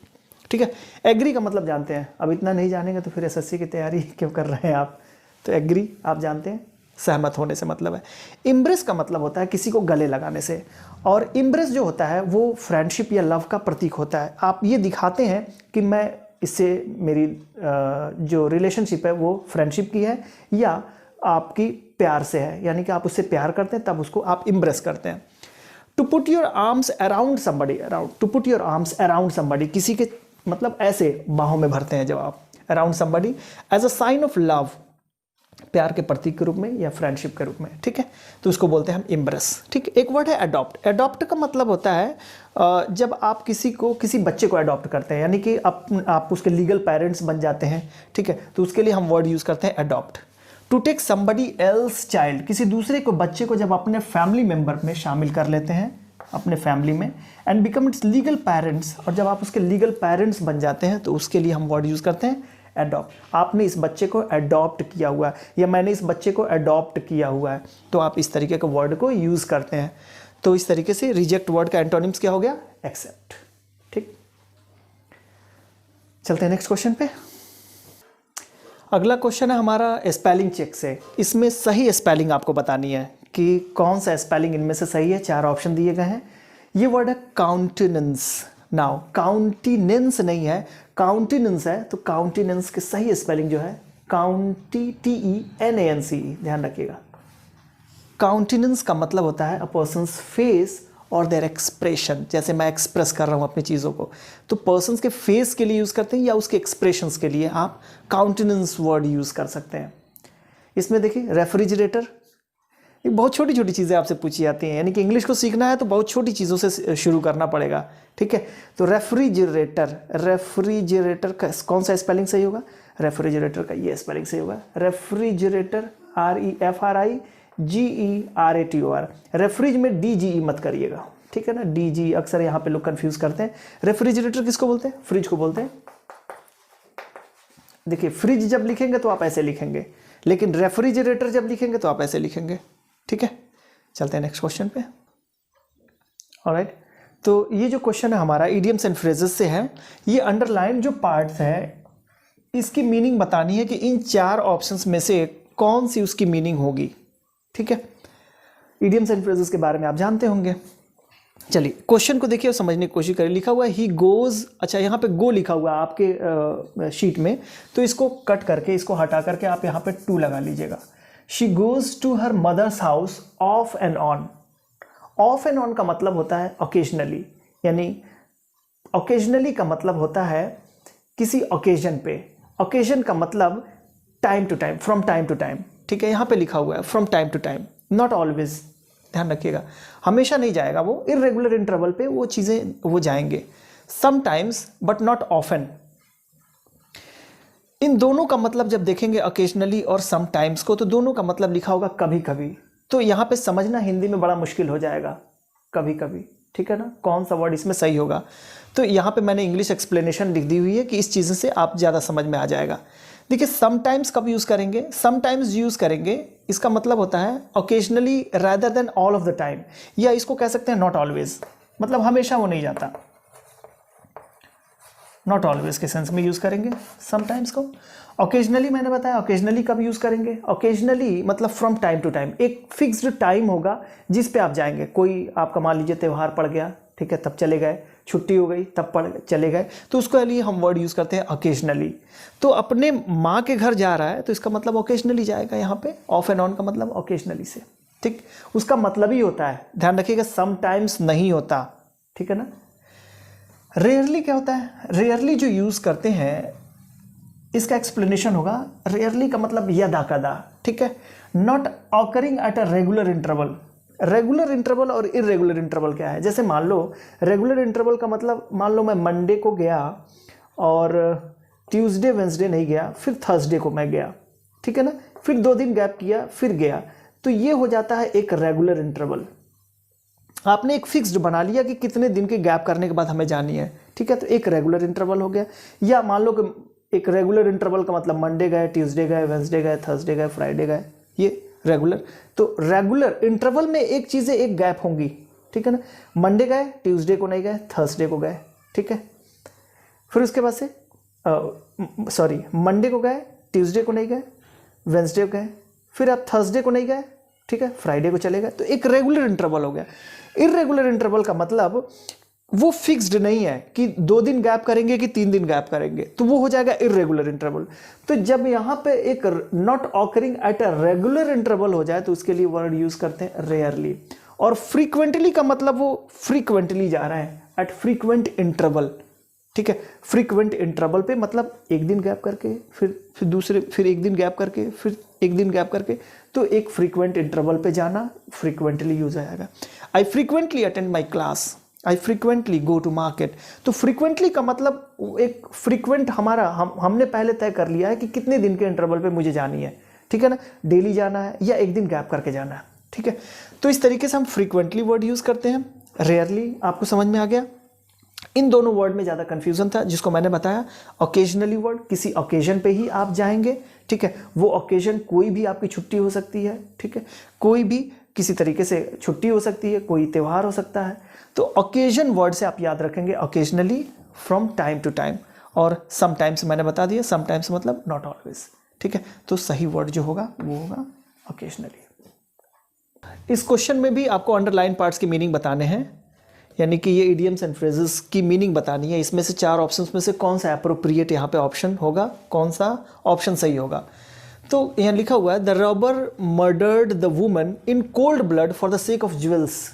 ठीक है। एग्री का मतलब जानते हैं, अब इतना नहीं जानेंगे तो फिर एसएससी की तैयारी क्यों कर रहे हैं आप। तो एग्री आप जानते हैं, सहमत होने से मतलब है। इम्ब्रेस का मतलब होता है किसी को गले लगाने से, और इम्ब्रेस जो होता है वो फ्रेंडशिप या लव का प्रतीक होता है। आप ये दिखाते हैं कि मैं इससे, मेरी जो रिलेशनशिप है वो फ्रेंडशिप की है या आपकी प्यार से है, यानी कि आप उससे प्यार करते हैं तब उसको आप इम्ब्रेस करते हैं। To put your arms around somebody, around, to put your arms around somebody, किसी के मतलब ऐसे बाहों में भरते हैं जब आप, around somebody as a sign of love, प्यार के प्रतीक के रूप में या फ्रेंडशिप के रूप में, ठीक है। तो उसको बोलते हैं हम इम्ब्रेस, ठीक। एक वर्ड है अडॉप्ट। अडॉप्ट का मतलब होता है जब आप किसी बच्चे को अडॉप्ट करते हैं, यानी कि आप उसके लीगल पेरेंट्स बन जाते हैं, ठीक है, तो उसके लिए हम वर्ड यूज़ करते हैं adopt. To take somebody else child, किसी दूसरे को बच्चे को जब अपने फैमिली मेम्बर में शामिल कर लेते हैं, अपने फैमिली में, and become it's legal parents, और जब आप उसके लीगल पेरेंट्स बन जाते हैं तो उसके लिए हम वर्ड यूज़ करते हैं अडॉप्ट। आपने इस बच्चे को अडॉप्ट किया हुआ है या मैंने इस बच्चे को अडॉप्ट किया हुआ है, तो आप इस तरीके के वर्ड को यूज़ करते हैं। तो इस तरीके से रिजेक्ट वर्ड का एंटोनिम्स क्या हो गया? एक्सेप्ट, ठीक। चलते हैं नेक्स्ट क्वेश्चन पे। अगला क्वेश्चन है हमारा स्पेलिंग चेक से। इसमें सही स्पेलिंग आपको बतानी है कि कौन सा स्पेलिंग इनमें से सही है। 4 ऑप्शन दिए गए हैं। ये वर्ड है काउंटेनेंस। नाउ काउंटिनेंस नहीं है, काउंटिनेंस है, तो काउंटिनेंस के सही स्पेलिंग जो है TENANCE, ध्यान रखिएगा। काउंटिनेंस का मतलब होता है अ पर्सन्स फेस और देयर एक्सप्रेशन। जैसे मैं एक्सप्रेस कर रहा हूँ अपनी चीज़ों को, तो पर्सन्स के फेस के लिए यूज़ करते हैं या उसके एक्सप्रेशंस के लिए आप काउंटिनेंस वर्ड यूज़ कर सकते हैं। इसमें देखिए रेफ्रिजरेटर, ये बहुत छोटी छोटी चीज़ें आपसे पूछी जाती हैं, यानी कि इंग्लिश को सीखना है तो बहुत छोटी चीज़ों से शुरू करना पड़ेगा, ठीक है। तो रेफ्रिजरेटर, रेफ्रिजरेटर का कौन सा स्पेलिंग सही होगा? रेफ्रिजरेटर का ये स्पेलिंग सही होगा, रेफ्रिजरेटर, REFRIGERATOR। रेफ्रिज में DGE मत करिएगा, ठीक है ना, DG अक्सर यहाँ पे लोग कंफ्यूज करते हैं। रेफ्रिजरेटर किसको बोलते हैं? फ्रिज को बोलते हैं, देखिए फ्रिज जब लिखेंगे तो आप ऐसे लिखेंगे, लेकिन रेफ्रिजरेटर जब लिखेंगे तो आप ऐसे लिखेंगे। ठीक है, चलते हैं नेक्स्ट क्वेश्चन पे। ऑलराइट, तो ये जो क्वेश्चन है हमारा इडियम्स एंड फ्रेजेस से है। ये अंडरलाइन जो पार्ट्स है इसकी मीनिंग बतानी है कि इन 4 ऑप्शंस में से कौन सी उसकी मीनिंग होगी। ठीक है, इडियम्स एंड फ्रेजेस के बारे में आप जानते होंगे। चलिए क्वेश्चन को देखिए और समझने की कोशिश करें। लिखा हुआ है ही गोज, अच्छा यहाँ पे गो लिखा हुआ है आपके शीट में, तो इसको कट करके, इसको हटा करके आप यहाँ पे 2 लगा लीजिएगा। She goes to her mother's house off and on. Off and on का मतलब होता है ओकेजनली, यानी ओकेजनली का मतलब होता है किसी ओकेजन पे। ओकेजन का मतलब time to time, from time to time. ठीक है, यहाँ पे लिखा हुआ है from time to time, not always, ध्यान रखिएगा, हमेशा नहीं जाएगा वो, इरेगुलर इंटरवल पे वो चीज़ें वो जाएंगे। Sometimes but not often. इन दोनों का मतलब जब देखेंगे ओकेजनली और समटाइम्स को, तो दोनों का मतलब लिखा होगा कभी कभी। तो यहाँ पे समझना हिंदी में बड़ा मुश्किल हो जाएगा, कभी कभी। ठीक है ना, कौन सा वर्ड इसमें सही होगा। तो यहाँ पे मैंने इंग्लिश एक्सप्लेनेशन लिख दी हुई है कि इस चीज़ से आप ज़्यादा समझ में आ जाएगा। देखिए समटाइम्स कब यूज़ करेंगे, समटाइम्स यूज़ करेंगे, इसका मतलब होता है occasionally rather than all of the time, या इसको कह सकते हैं नॉट ऑलवेज, मतलब हमेशा वो नहीं जाता। नॉट ऑलवेज के सेंस में यूज़ करेंगे समटाइम्स को। ओकेजनली मैंने बताया, ओकेजनली कब यूज़ करेंगे, ओकेजनली मतलब फ्रॉम टाइम टू टाइम, एक फिक्स्ड टाइम होगा जिस पे आप जाएंगे। कोई आपका मान लीजिए त्यौहार पड़ गया, ठीक है, तब चले गए, छुट्टी हो गई तब चले गए, तो उसके लिए हम वर्ड यूज़ करते हैं ओकेजनली। तो अपने माँ के घर जा रहा है तो इसका मतलब ओकेजनली जाएगा यहाँ पे, ऑफ एंड ऑन का मतलब ओकेजनली से। ठीक, उसका मतलब ही होता है, ध्यान रखिएगा, समटाइम्स नहीं होता। ठीक है ना। रेयरली क्या होता है, रेयरली जो यूज़ करते हैं इसका एक्सप्लेनेशन होगा, रेयरली का मतलब यदा कदा। ठीक है, not occurring at a regular interval. Regular interval और इरेगुलर इंटरवल क्या है, जैसे मान लो रेगुलर इंटरवल का मतलब, मान लो मैं मंडे को गया और ट्यूसडे वेंसडे नहीं गया, फिर थर्सडे को मैं गया, ठीक है ना, फिर 2 दिन गैप किया फिर गया, तो ये हो जाता है एक रेगुलर इंटरवल। आपने एक फिक्स्ड बना लिया कि कितने दिन के गैप करने के बाद हमें जानी है। ठीक है, तो एक रेगुलर इंटरवल हो गया। या मान लो कि एक रेगुलर इंटरवल का मतलब मंडे गए, ट्यूसडे गए, वेंसडे गए, थर्सडे गए, फ्राइडे गए, ये रेगुलर। तो रेगुलर इंटरवल में एक चीज़ें एक गैप होंगी। ठीक है ना, मंडे गए, ट्यूसडे को नहीं गए, थर्सडे को गए। ठीक है, फिर उसके बाद से मंडे को गए, ट्यूसडे को नहीं गए, वेंसडे को गए, फिर आप थर्सडे को नहीं गए, ठीक है, फ्राइडे को चले गए, तो एक रेगुलर इंटरवल हो गया। इरेगुलर इंटरवल का मतलब वो फिक्स्ड नहीं है कि 2 दिन गैप करेंगे कि 3 दिन गैप करेंगे, तो वो हो जाएगा इरेगुलर इंटरवल। तो जब यहाँ पे एक not occurring at a regular interval हो जाए तो उसके लिए वर्ड यूज करते हैं रेयरली। और फ्रीक्वेंटली का मतलब वो फ्रीक्वेंटली जा रहा है, एट फ्रीक्वेंट इंटरवल। ठीक है, फ्रीक्वेंट इंटरवल पे मतलब एक दिन गैप करके, फिर दूसरे, फिर एक दिन गैप करके, फिर एक दिन गैप करके, तो एक फ्रीक्वेंट इंटरवल पे जाना फ्रीक्वेंटली यूज आएगा। I frequently attend my class, I frequently go to market. तो फ्रीक्वेंटली का मतलब एक फ्रीक्वेंट हमारा हमने पहले तय कर लिया है कि कितने दिन के इंटरवल पे मुझे जानी है। ठीक है ना, डेली जाना है या एक दिन गैप करके जाना है। ठीक है, तो इस तरीके से हम फ्रीक्वेंटली वर्ड यूज करते हैं। रेयरली आपको समझ में आ गया। इन दोनों वर्ड में ज़्यादा कंफ्यूजन था, जिसको मैंने बताया। ओकेजनली वर्ड किसी ओकेजन पे ही आप जाएंगे। ठीक है, वो ओकेजन कोई भी आपकी छुट्टी हो सकती है। ठीक है, कोई भी किसी तरीके से छुट्टी हो सकती है, कोई त्यौहार हो सकता है। तो ओकेजन वर्ड से आप याद रखेंगे occasionally, from time to time, और समटाइम्स मैंने बता दिया, समटाइम्स मतलब नॉट ऑलवेज। ठीक है, तो सही वर्ड जो होगा वो होगा ओकेजनली। इस क्वेश्चन में भी आपको अंडरलाइन पार्ट्स की मीनिंग बताने हैं, यानी कि ये इडियम्स एंड फ्रेजेस की मीनिंग बतानी है। इसमें से 4 ऑप्शंस में से कौन सा अप्रोप्रिएट यहाँ पे ऑप्शन होगा, कौन सा ऑप्शन सही होगा। तो यहाँ लिखा हुआ है the robber murdered the woman in cold blood for the sake of jewels.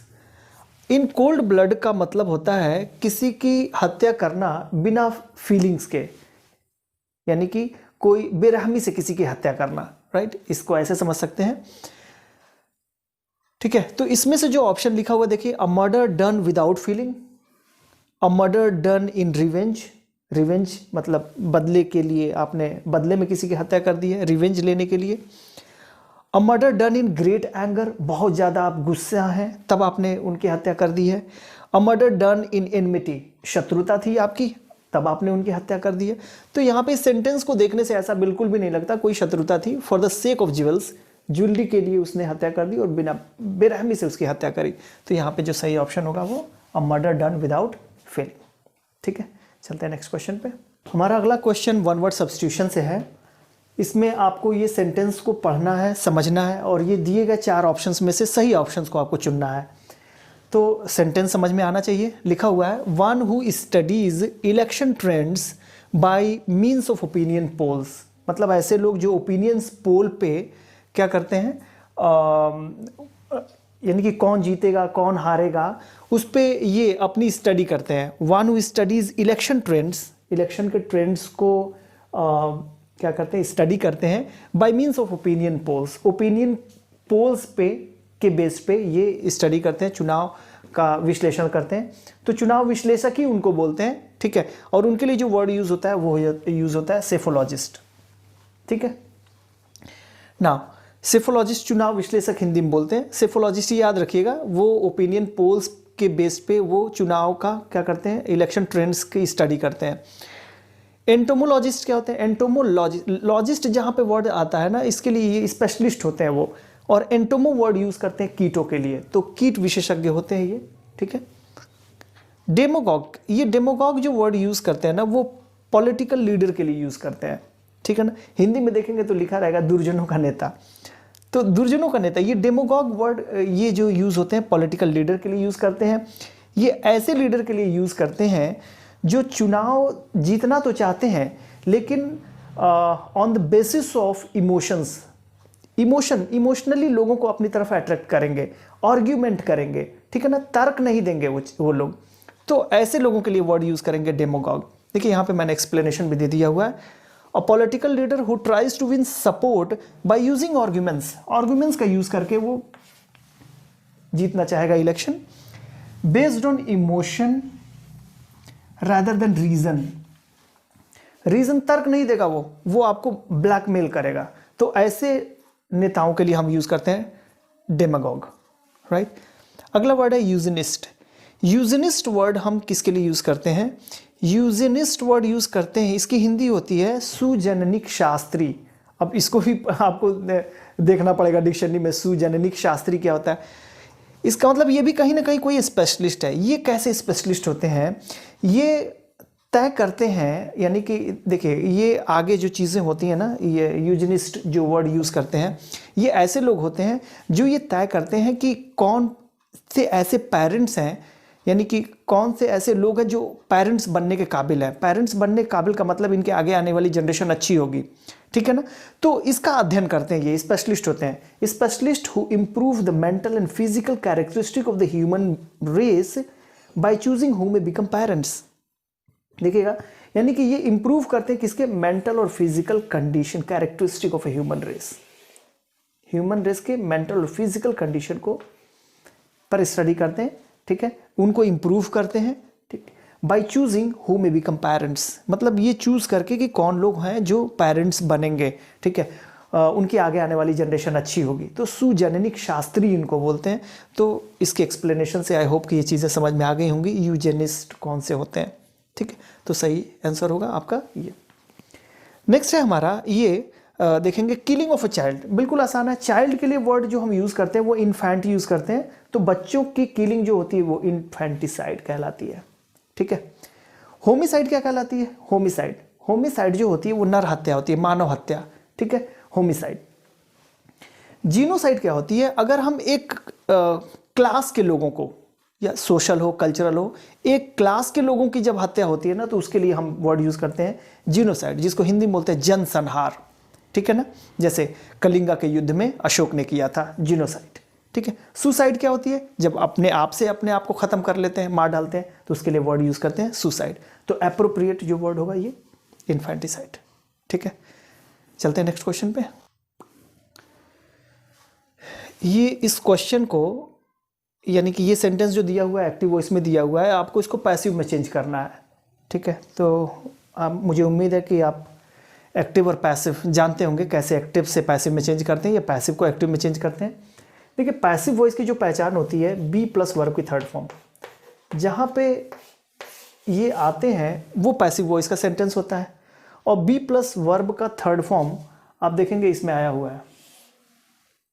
In cold blood का मतलब होता है किसी की हत्या करना बिना फीलिंग्स के, यानी कि कोई बेरहमी से किसी की हत्या करना, राइट, इसको ऐसे समझ सकते हैं। ठीक है, तो इसमें से जो ऑप्शन लिखा हुआ देखिए, अ murder done without feeling, a murder done in revenge, revenge मतलब बदले के लिए, आपने बदले में किसी की हत्या कर दी है, रिवेंज लेने के लिए। अ murder done in great anger, बहुत ज़्यादा आप गुस्सा हैं तब आपने उनकी हत्या कर दी है। अ मर्डर डन इन एनमिटी, शत्रुता थी आपकी तब आपने उनकी हत्या कर दी है। तो यहाँ पे इस सेंटेंस को देखने से ऐसा बिल्कुल भी नहीं लगता कोई शत्रुता थी। For the sake of jewels, jewellery के लिए उसने हत्या कर दी और बिना बेरहमी से उसकी हत्या करी। तो यहाँ पे जो सही ऑप्शन होगा वो a murder done without failing. ठीक है, चलते हैं नेक्स्ट क्वेश्चन पे। हमारा अगला क्वेश्चन वन वर्ड सब्स्टिट्यूशन से है। इसमें आपको ये सेंटेंस को पढ़ना है, समझना है और ये दिए गए 4 ऑप्शंस में से सही ऑप्शंस को आपको चुनना है। तो सेंटेंस समझ में आना चाहिए। लिखा हुआ है one who studies election trends bye means of opinion polls. मतलब ऐसे लोग जो ओपिनियंस पोल पे क्या करते हैं, यानी कि कौन जीतेगा कौन हारेगा उस पे ये अपनी स्टडी करते हैं। One who studies election trends, election के ट्रेंड्स को क्या करते हैं, स्टडी करते हैं bye means of opinion polls. Opinion polls पे के बेस पे ये स्टडी करते हैं, चुनाव का विश्लेषण करते हैं। तो चुनाव विश्लेषक ही उनको बोलते हैं। ठीक है, और उनके लिए जो वर्ड यूज होता है वो यूज होता है सेफोलॉजिस्ट। ठीक है ना, सेफोलॉजिस्ट चुनाव विश्लेषक हिंदी में बोलते हैं। सेफोलॉजिस्ट याद रखिएगा, वो ओपिनियन पोल्स के बेस पे वो चुनाव का क्या करते हैं, इलेक्शन ट्रेंड्स की स्टडी करते हैं। एंटोमोलॉजिस्ट क्या होते हैं, एंटोमोलॉजिस्ट जहाँ पे वर्ड आता है ना, इसके लिए ये स्पेशलिस्ट होते हैं वो। और एंटोमो वर्ड यूज करते हैं कीटों के लिए, तो कीट विशेषज्ञ होते हैं ये। ठीक है, डेमोगॉग, ये डेमोगॉग जो वर्ड यूज करते हैं ना वो पॉलिटिकल लीडर के लिए यूज करते हैं। ठीक है ना, हिंदी में देखेंगे तो लिखा रहेगा दुर्जनों का नेता। तो दुर्जनों का नेता, ये डेमोगॉग वर्ड ये जो यूज होते हैं पॉलिटिकल लीडर के लिए यूज करते हैं। ये ऐसे लीडर के लिए यूज करते हैं जो चुनाव जीतना तो चाहते हैं लेकिन on the basis of emotions, emotionally लोगों को अपनी तरफ अट्रैक्ट करेंगे, आर्ग्यूमेंट करेंगे। ठीक है ना, तर्क नहीं देंगे वो लोग। तो ऐसे लोगों के लिए वर्ड यूज करेंगे डेमोगॉग। देखिए यहाँ पे मैंने एक्सप्लेनेशन भी दे दिया हुआ है। A political leader who tries to win support by using arguments, arguments का यूज करके वो जीतना चाहेगा election. Based on emotion rather than reason, reason तर्क नहीं देगा वो आपको ब्लैकमेल करेगा। तो ऐसे नेताओं के लिए हम यूज करते हैं डेमागॉग। राइट, अगला वर्ड है यूजेनिस्ट। यूजेनिस्ट वर्ड हम किसके लिए यूज करते हैं, यूजेनिस्ट वर्ड यूज करते हैं, इसकी हिंदी होती है सुजननिक शास्त्री। अब इसको भी आपको देखना पड़ेगा डिक्शनरी में, सुजननिक शास्त्री क्या होता है। इसका मतलब ये भी कहीं ना कहीं कोई स्पेशलिस्ट है। ये कैसे स्पेशलिस्ट होते हैं, ये तय करते हैं, यानी कि देखिए ये आगे जो चीज़ें होती हैं ना, ये यूजेनिस्ट जो वर्ड यूज़ करते हैं, ये ऐसे लोग होते हैं जो ये तय करते हैं कि कौन से ऐसे पेरेंट्स हैं, यानी कि कौन से ऐसे लोग हैं जो पेरेंट्स बनने के काबिल हैं। पेरेंट्स बनने के काबिल का मतलब इनके आगे आने वाली जनरेशन अच्छी होगी। ठीक है ना, तो इसका अध्ययन करते हैं, ये स्पेशलिस्ट होते हैं। Specialist who improve the mental and physical characteristic of the human race by choosing who may become parents. देखिएगा, यानी कि ये इंप्रूव करते हैं किसके, मेंटल और physical condition, characteristic of a human race. Human race के मेंटल और फिजिकल कंडीशन को पर स्टडी करते हैं। ठीक है, उनको इंप्रूव करते हैं। ठीक, bye choosing who may become parents, मतलब ये चूज करके कि कौन लोग हैं जो पेरेंट्स बनेंगे। ठीक है, उनकी आगे आने वाली जनरेशन अच्छी होगी। तो सुजननिक शास्त्री इनको बोलते हैं। तो इसके एक्सप्लेनेशन से आई होप कि ये चीज़ें समझ में आ गई होंगी, यूजेनिस्ट कौन से होते हैं। ठीक है, तो सही आंसर होगा आपका ये। नेक्स्ट है हमारा ये देखेंगे किलिंग ऑफ अ चाइल्ड। बिल्कुल आसान है। चाइल्ड के लिए वर्ड जो हम यूज़ करते हैं वो इन्फेंट यूज़ करते हैं। तो बच्चों की किलिंग जो होती है वो इन्फेंटिसाइड कहलाती है। ठीक है, होमिसाइड क्या कहलाती है, होमिसाइड, होमिसाइड जो होती है वो नर हत्या होती है, मानव हत्या। ठीक है, होमिसाइड। जीनोसाइड क्या होती है, अगर हम एक क्लास के लोगों को, या सोशल हो कल्चरल हो, एक क्लास के लोगों की जब हत्या होती है ना, तो उसके लिए हम वर्ड यूज करते हैं जीनोसाइड, जिसको हिंदी में बोलते हैं जनसंहार। ठीक है ना, जैसे कलिंगा के युद्ध में अशोक ने किया था जीनोसाइड। ठीक है, सुसाइड क्या होती है, जब अपने आप से अपने आप को खत्म कर लेते हैं, मार डालते हैं, तो उसके लिए वर्ड यूज करते हैं सुसाइड। तो एप्रोप्रिएट जो वर्ड होगा ये इन्फेंटिसाइड। ठीक है, चलते हैं नेक्स्ट क्वेश्चन पे। ये इस क्वेश्चन को, यानी कि ये सेंटेंस जो दिया हुआ है एक्टिव वॉइस में दिया हुआ है, आपको इसको पैसिव में चेंज करना है। ठीक है, तो मुझे उम्मीद है कि आप एक्टिव और पैसिव जानते होंगे, कैसे एक्टिव से पैसिव में चेंज करते हैं या पैसिव को एक्टिव में चेंज करते हैं। देखिए, पैसिव वॉइस की जो पहचान होती है बी प्लस वर्ब की थर्ड फॉर्म, जहाँ पे ये आते हैं वो पैसिव वॉइस का सेंटेंस होता है। और बी प्लस वर्ब का थर्ड फॉर्म आप देखेंगे इसमें आया हुआ है,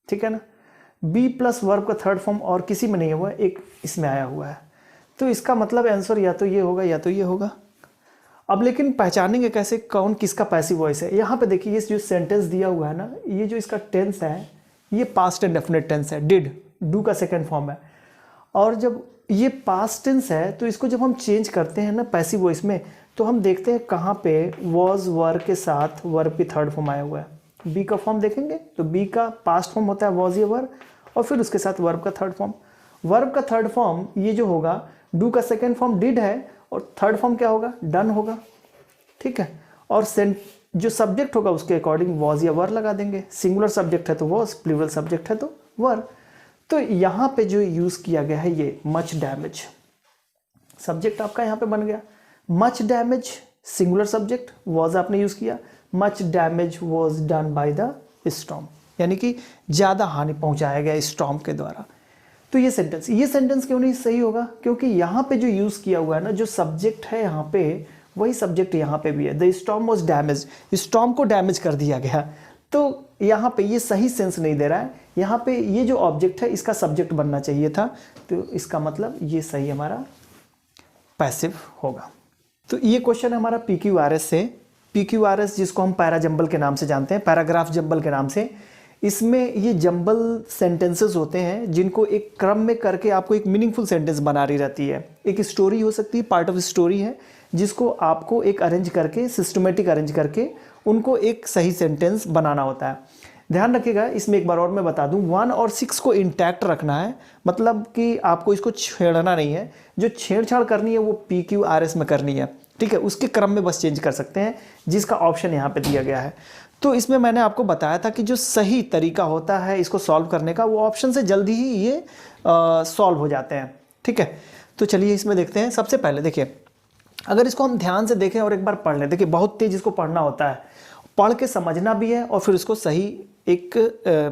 ठीक है ना। बी प्लस वर्ब का थर्ड फॉर्म और किसी में नहीं हुआ, एक इसमें आया हुआ है। तो इसका मतलब आंसर या तो ये होगा या तो ये होगा। अब लेकिन पहचानेंगे कैसे कौन किसका पैसिव वॉइस है। यहाँ पे देखिए ये जो सेंटेंस दिया हुआ है ना, ये जो इसका टेंस है ये पास्ट एंड डेफिनेट टेंस है, डिड डू का सेकेंड फॉर्म है। और जब ये पास्ट टेंस है तो इसको जब हम चेंज करते हैं ना पैसिव वॉइस में, तो हम देखते हैं कहाँ पे वॉज वर्ब के साथ वर्ब की थर्ड फॉर्म आया हुआ है। बी का फॉर्म देखेंगे तो बी का पास्ट फॉर्म होता है वॉज ये वर्ब, और फिर उसके साथ वर्ब का थर्ड फॉर्म। वर्ब का थर्ड फॉर्म ये जो होगा, डू का सेकेंड फॉर्म डिड है और थर्ड फॉर्म क्या होगा, डन होगा, ठीक है। और जो सब्जेक्ट होगा उसके अकॉर्डिंग वॉज या वर लगा देंगे। सिंगुलर सब्जेक्ट है तो वॉज, प्लूरल सब्जेक्ट है तो वर। तो यहाँ पे जो यूज़ किया गया है ये मच डैमेज, सब्जेक्ट आपका यहाँ पे बन गया। Much damage singular subject, was आपने यूज़ किया, much damage was done by the storm, यानी कि ज़्यादा हानि पहुँचाया गया स्टॉर्म के द्वारा। तो ये सेंटेंस क्यों नहीं सही होगा, क्योंकि यहाँ पे जो यूज़ किया हुआ है ना, जो सब्जेक्ट है यहाँ पे वही सब्जेक्ट यहाँ पे भी है। The storm was damage, storm को डैमेज कर दिया गया। तो यहाँ पे ये सही सेंस नहीं दे रहा है। यहाँ पे ये जो ऑब्जेक्ट है इसका सब्जेक्ट बनना चाहिए था, तो इसका मतलब ये सही हमारा पैसिव होगा। तो ये क्वेश्चन है हमारा PQRS से। PQRS जिसको हम पैरा जंबल के नाम से जानते हैं, पैराग्राफ जंबल के नाम से। इसमें ये जंबल सेंटेंसेस होते हैं जिनको एक क्रम में करके आपको एक मीनिंगफुल सेंटेंस बना रही रहती है। एक स्टोरी हो सकती है, पार्ट ऑफ स्टोरी है, जिसको आपको एक अरेंज करके, सिस्टमेटिक अरेंज करके उनको एक सही सेंटेंस बनाना होता है। ध्यान रखिएगा, इसमें एक बार और मैं बता दूं, 1 और 6 को इंटैक्ट रखना है, मतलब कि आपको इसको छेड़ना नहीं है। जो छेड़छाड़ करनी है वो PQRS में करनी है, ठीक है। उसके क्रम में बस चेंज कर सकते हैं, जिसका ऑप्शन यहाँ पे दिया गया है। तो इसमें मैंने आपको बताया था कि जो सही तरीका होता है इसको सॉल्व करने का, वो ऑप्शन से जल्दी ही ये सॉल्व हो जाते हैं, ठीक है। तो चलिए इसमें देखते हैं। सबसे पहले देखिए, अगर इसको हम ध्यान से देखें और एक बार पढ़ लें, देखिए बहुत तेज इसको पढ़ना होता है, पढ़ के समझना भी है और फिर उसको सही एक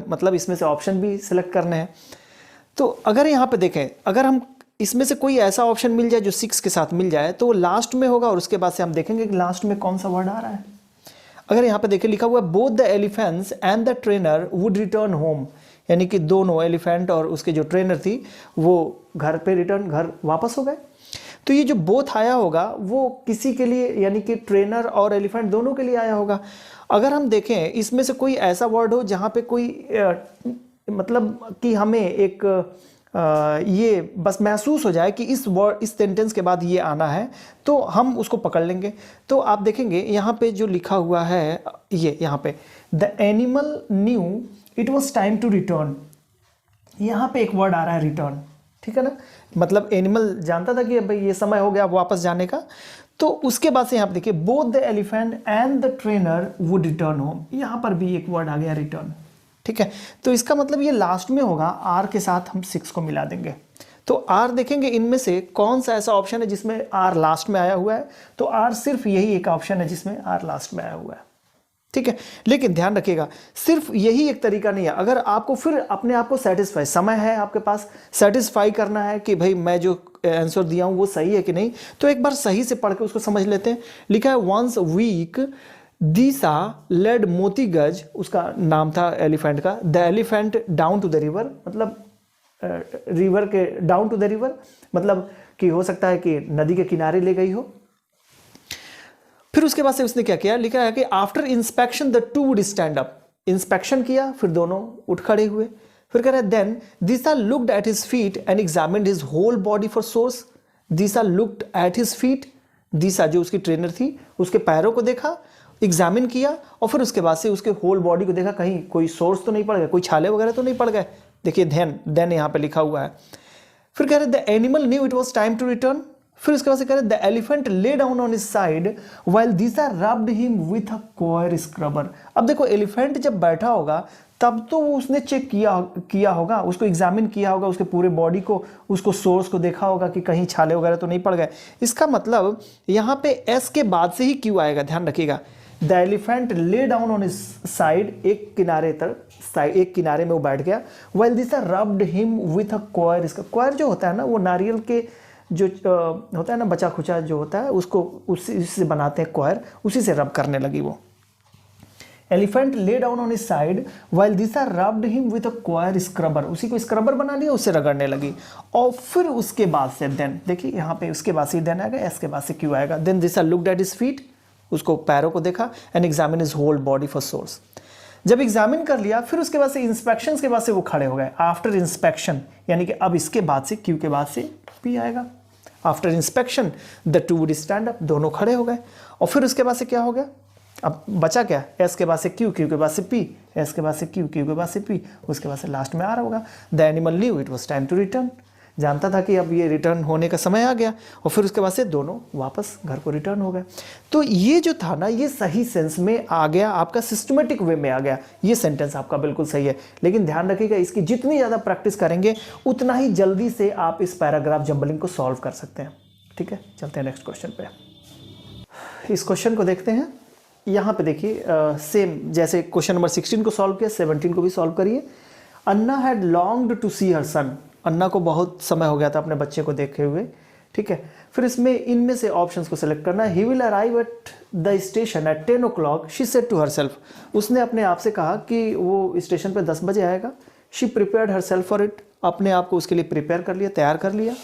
मतलब इसमें से ऑप्शन भी सिलेक्ट करने हैं। तो अगर यहाँ पे देखें, अगर हम इसमें से कोई ऐसा ऑप्शन मिल जाए जो 6 के साथ मिल जाए तो वो लास्ट में होगा, और उसके बाद से हम देखेंगे कि लास्ट में कौन सा वर्ड आ रहा है। अगर यहाँ पे देखिए लिखा हुआ है both the elephants and the trainer would return home, यानी कि दोनों एलिफेंट और उसके जो ट्रेनर थी वो घर वापस हो गए। तो ये जो बोथ आया होगा वो किसी के लिए, यानी कि ट्रेनर और एलिफेंट दोनों के लिए आया होगा। अगर हम देखें इसमें से कोई ऐसा वर्ड हो जहाँ पे कोई मतलब कि हमें एक ये बस महसूस हो जाए कि इस सेंटेंस के बाद ये आना है, तो हम उसको पकड़ लेंगे। तो आप देखेंगे यहाँ पे जो लिखा हुआ है, ये यहाँ पे the animal knew it was time to return, यहाँ पे एक वर्ड आ रहा है रिटर्न, ठीक है ना। मतलब एनिमल जानता था कि भाई ये समय हो गया वापस जाने का। तो उसके बाद से यहाँ पे देखिए both the elephant and the trainer would return home, यहाँ पर भी एक वर्ड आ गया रिटर्न, ठीक है। तो इसका मतलब ये लास्ट में होगा, आर के साथ हम 6 को मिला देंगे। तो आर देखेंगे इनमें से कौन सा ऐसा ऑप्शन है जिसमें आर लास्ट में आया हुआ है, तो आर सिर्फ यही एक ऑप्शन है जिसमें आर लास्ट में आया हुआ है, ठीक है। लेकिन ध्यान रखिएगा सिर्फ यही एक तरीका नहीं है। अगर आपको फिर अपने आप को सेटिस्फाई, समय है आपके पास, सेटिस्फाई करना है कि भाई मैं जो आंसर दिया हूँ वो सही है कि नहीं, तो एक बार सही से पढ़ के उसको समझ लेते हैं। लिखा है वंस वीक दीसा लेड मोती गज, उसका नाम था एलिफेंट का, the elephant down to the river, मतलब रिवर के डाउन टू द रिवर, मतलब कि हो सकता है कि नदी के किनारे ले गई हो। फिर उसके बाद से उसने क्या किया, लिखा है कि after inspection the two would stand up, inspection किया फिर दोनों उठ खड़े हुए। फिर कह रहा है then Disha looked at his feet and examined his whole body for sores. Disha looked at his feet, Disha जो उसकी ट्रेनर थी उसके पैरों को देखा, एग्जामिन किया, और फिर उसके बाद से उसके होल बॉडी को देखा, कहीं कोई सोर्स तो नहीं पड़ गया, कोई छाले वगैरह तो नहीं पड़ गए। देखिए देन यहाँ पे लिखा हुआ है। फिर कह रहे the animal knew it was time to return. फिर उसके बाद से कह रहे the elephant lay down on his side while Disa rubbed him with a coir scrubber. अब देखो एलिफेंट जब बैठा होगा तब तो वो उसने चेक किया होगा, उसको एग्जामिन किया होगा, उसके पूरे बॉडी को, उसको सोर्स को देखा होगा कि कहीं छाले वगैरह तो नहीं पड़ गए। इसका मतलब यहाँ पे एस के बाद से ही क्यू आएगा, ध्यान रखिएगा। The elephant lay down on his side, एक किनारे में वो बैठ गया। While Disa rubbed him with a coir, इसका कॉयर जो होता है ना वो नारियल के जो होता है ना बचा खुचा जो होता है उसको उसी से बनाते हैं क्वायर, उसी से रब करने लगी वो। Elephant lay down on his side while Disha rubbed him with a coir scrubber, उसी को स्क्रबर बना लिया, उससे रगड़ने लगी। और फिर उसके बाद से देन देखिए यहाँ पे उसके बाद से देन आएगा, एस के बाद से क्यू आएगा। Then Disha looked at his feet, उसको पैरों को देखा, and examine his whole body for sores. जब एग्जामिन कर लिया फिर उसके बाद से इंस्पेक्शन के बाद से वो खड़े हो गए। आफ्टर इंस्पेक्शन यानी कि अब इसके बाद से क्यू के बाद से पी आएगा। After inspection the two would stand up, दोनों खड़े हो गए। और फिर उसके बाद से क्या हो गया, अब बचा क्या, एस के बाद से क्यू, क्यू के बाद से पी, एस के बाद से क्यू, क्यू के बाद से पी, उसके बाद से लास्ट में आर होगा। The animal knew it was time to return, जानता था कि अब ये रिटर्न होने का समय आ गया। और फिर उसके बाद से दोनों वापस घर को रिटर्न हो गए। तो ये जो था ना ये सही सेंस में आ गया, आपका सिस्टमेटिक वे में आ गया, ये सेंटेंस आपका बिल्कुल सही है। लेकिन ध्यान रखिएगा इसकी जितनी ज़्यादा प्रैक्टिस करेंगे उतना ही जल्दी से आप इस पैराग्राफ जंबलिंग को सॉल्व कर सकते हैं। ठीक है, चलते हैं नेक्स्ट क्वेश्चन पे। इस क्वेश्चन को देखते हैं। यहाँ पे देखिए सेम जैसे क्वेश्चन नंबर 16 को सॉल्व किया, 17 को भी सॉल्व करिए। अन्ना हैड लॉन्ग्ड टू सी हर सन, अन्ना को बहुत समय हो गया था अपने बच्चे को देखे हुए। ठीक है, फिर इसमें इनमें से ऑप्शंस को सिलेक्ट करना है। He will arrive at the station at 10 o'clock, she said to her self, उसने अपने आप से कहा कि वो स्टेशन पर 10 बजे आएगा। She prepared her self for it, अपने आप को उसके लिए प्रिपेयर कर लिया, तैयार कर लिया।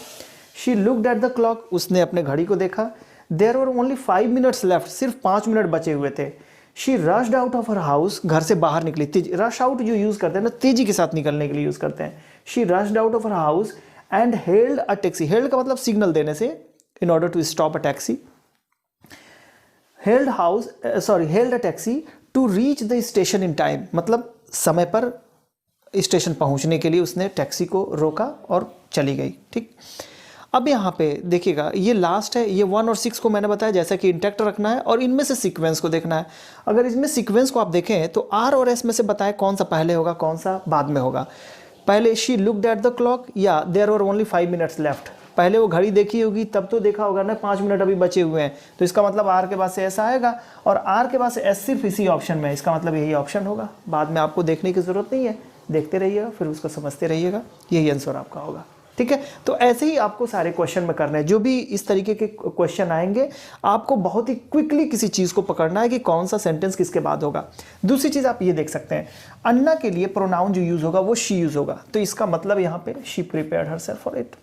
She looked at the clock, उसने अपने घड़ी को देखा। There were only 5 minutes left, सिर्फ 5 मिनट बचे हुए थे। She rushed out of her house, घर से बाहर निकली। रश आउट जो यूज़ करते हैं ना, तेजी के साथ निकलने के लिए यूज़ करते हैं। She rushed out of her house and hailed a taxi, hailed का मतलब सिग्नल देने से, in order to stop a taxi. Hailed a taxi to reach the station in time, मतलब समय पर स्टेशन पहुंचने के लिए उसने टैक्सी को रोका और चली गई। ठीक, अब यहाँ पे देखिएगा ये लास्ट है, ये 1 और 6 को मैंने बताया जैसा कि इंटैक्ट रखना है और इनमें से सीक्वेंस को देखना है। अगर इसमें सीक्वेंस को आप देखें तो आर और एस में से बताएं कौन सा पहले होगा कौन सा बाद में होगा। पहले she looked at the clock या there were only 5 minutes left, पहले वो घड़ी देखी होगी तब तो देखा होगा ना 5 मिनट अभी बचे हुए हैं, तो इसका मतलब आर के बाद से एस आएगा और आर के बाद से एस सिर्फ इसी ऑप्शन में है, इसका मतलब यही ऑप्शन होगा। बाद में आपको देखने की ज़रूरत नहीं है, देखते रहिएगा फिर उसको समझते रहिएगा, यही आंसर आपका होगा। ठीक है, तो ऐसे ही आपको सारे क्वेश्चन में करना है। जो भी इस तरीके के क्वेश्चन आएंगे आपको बहुत ही क्विकली किसी चीज़ को पकड़ना है कि कौन सा सेंटेंस किसके बाद होगा। दूसरी चीज़ आप ये देख सकते हैं, अन्ना के लिए प्रोनाउन जो यूज़ होगा वो शी यूज़ होगा, तो इसका मतलब यहाँ पे she prepared herself for it.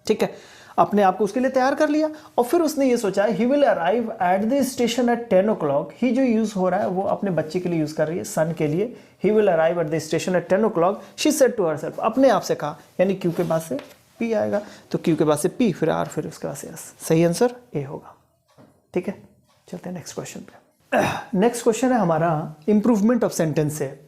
ठीक है, अपने आप को उसके लिए तैयार कर लिया और फिर उसने ये सोचा ही will arrive at the station at 10 o'clock। ही जो यूज़ हो रहा है वो अपने बच्चे के लिए यूज़ कर रही है, सन के लिए। He will arrive at the station at 10 o'clock, she said to herself, अपने आप से कहा, यानी क्यू के बाद से पी आएगा, तो क्यू के बाद से पी, फिर आर, फिर उसके बाद से एस। सही आंसर ए होगा। ठीक है, चलते हैं नेक्स्ट क्वेश्चन पे। नेक्स्ट क्वेश्चन है हमारा इंप्रूवमेंट ऑफ सेंटेंस से।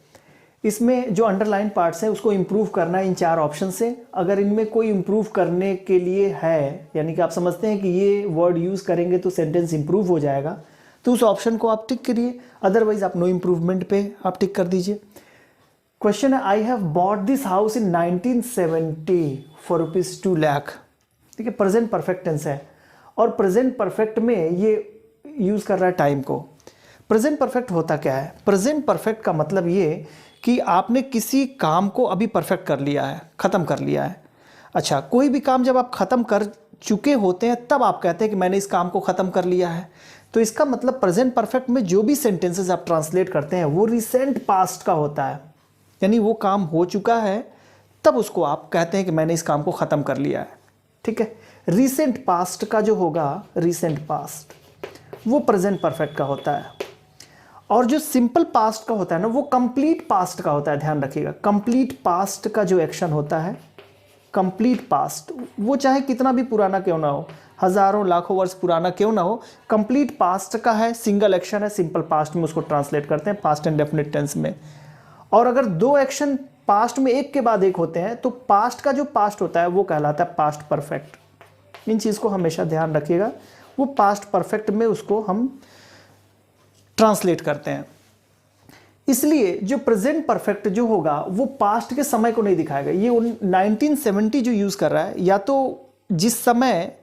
इसमें जो अंडरलाइन पार्ट्स है उसको इंप्रूव करना है इन 4 ऑप्शन से। अगर इनमें कोई इंप्रूव करने के लिए है, यानी कि आप समझते हैं कि ये वर्ड यूज़ करेंगे तो सेंटेंस इंप्रूव हो जाएगा, तो उस ऑप्शन को आप टिक करिए, अदरवाइज आप नो इंप्रूवमेंट पे आप टिक कर दीजिए। क्वेश्चन है I have bought this house in 1970 for ₹2 lakh. ठीक है, प्रेजेंट परफेक्ट टेंस है और प्रेजेंट परफेक्ट में ये यूज़ कर रहा है टाइम को। प्रेजेंट परफेक्ट होता क्या है, प्रेजेंट परफेक्ट का मतलब ये कि आपने किसी काम को अभी परफेक्ट कर लिया है, ख़त्म कर लिया है। अच्छा, कोई भी काम जब आप ख़त्म कर चुके होते हैं तब आप कहते हैं कि मैंने इस काम को ख़त्म कर लिया है। तो इसका मतलब प्रेजेंट परफेक्ट में जो भी सेंटेंसेस आप ट्रांसलेट करते हैं वो रिसेंट पास्ट का होता है, यानी वो काम हो चुका है तब उसको आप कहते हैं कि मैंने इस काम को ख़त्म कर लिया है। ठीक है, रिसेंट पास्ट का जो होगा, रिसेंट पास्ट वो प्रेजेंट परफेक्ट का होता है, और जो सिंपल पास्ट का होता है ना वो कंप्लीट पास्ट का होता है। ध्यान रखिएगा, कंप्लीट पास्ट का जो एक्शन होता है, कंप्लीट पास्ट, वो चाहे कितना भी पुराना क्यों ना हो, हज़ारों लाखों वर्ष पुराना क्यों ना हो, कंप्लीट पास्ट का है, सिंगल एक्शन है, सिंपल पास्ट में उसको ट्रांसलेट करते हैं पास्ट इंडेफिनिट टेंस में। और अगर 2 एक्शन पास्ट में एक के बाद एक होते हैं तो पास्ट का जो पास्ट होता है वो कहलाता है पास्ट परफेक्ट। इन चीज़ को हमेशा ध्यान रखिएगा, वो पास्ट परफेक्ट में उसको हम ट्रांसलेट करते हैं। इसलिए जो प्रेजेंट परफेक्ट जो होगा वो पास्ट के समय को नहीं दिखाएगा। ये 1970 जो यूज़ कर रहा है, या तो जिस समय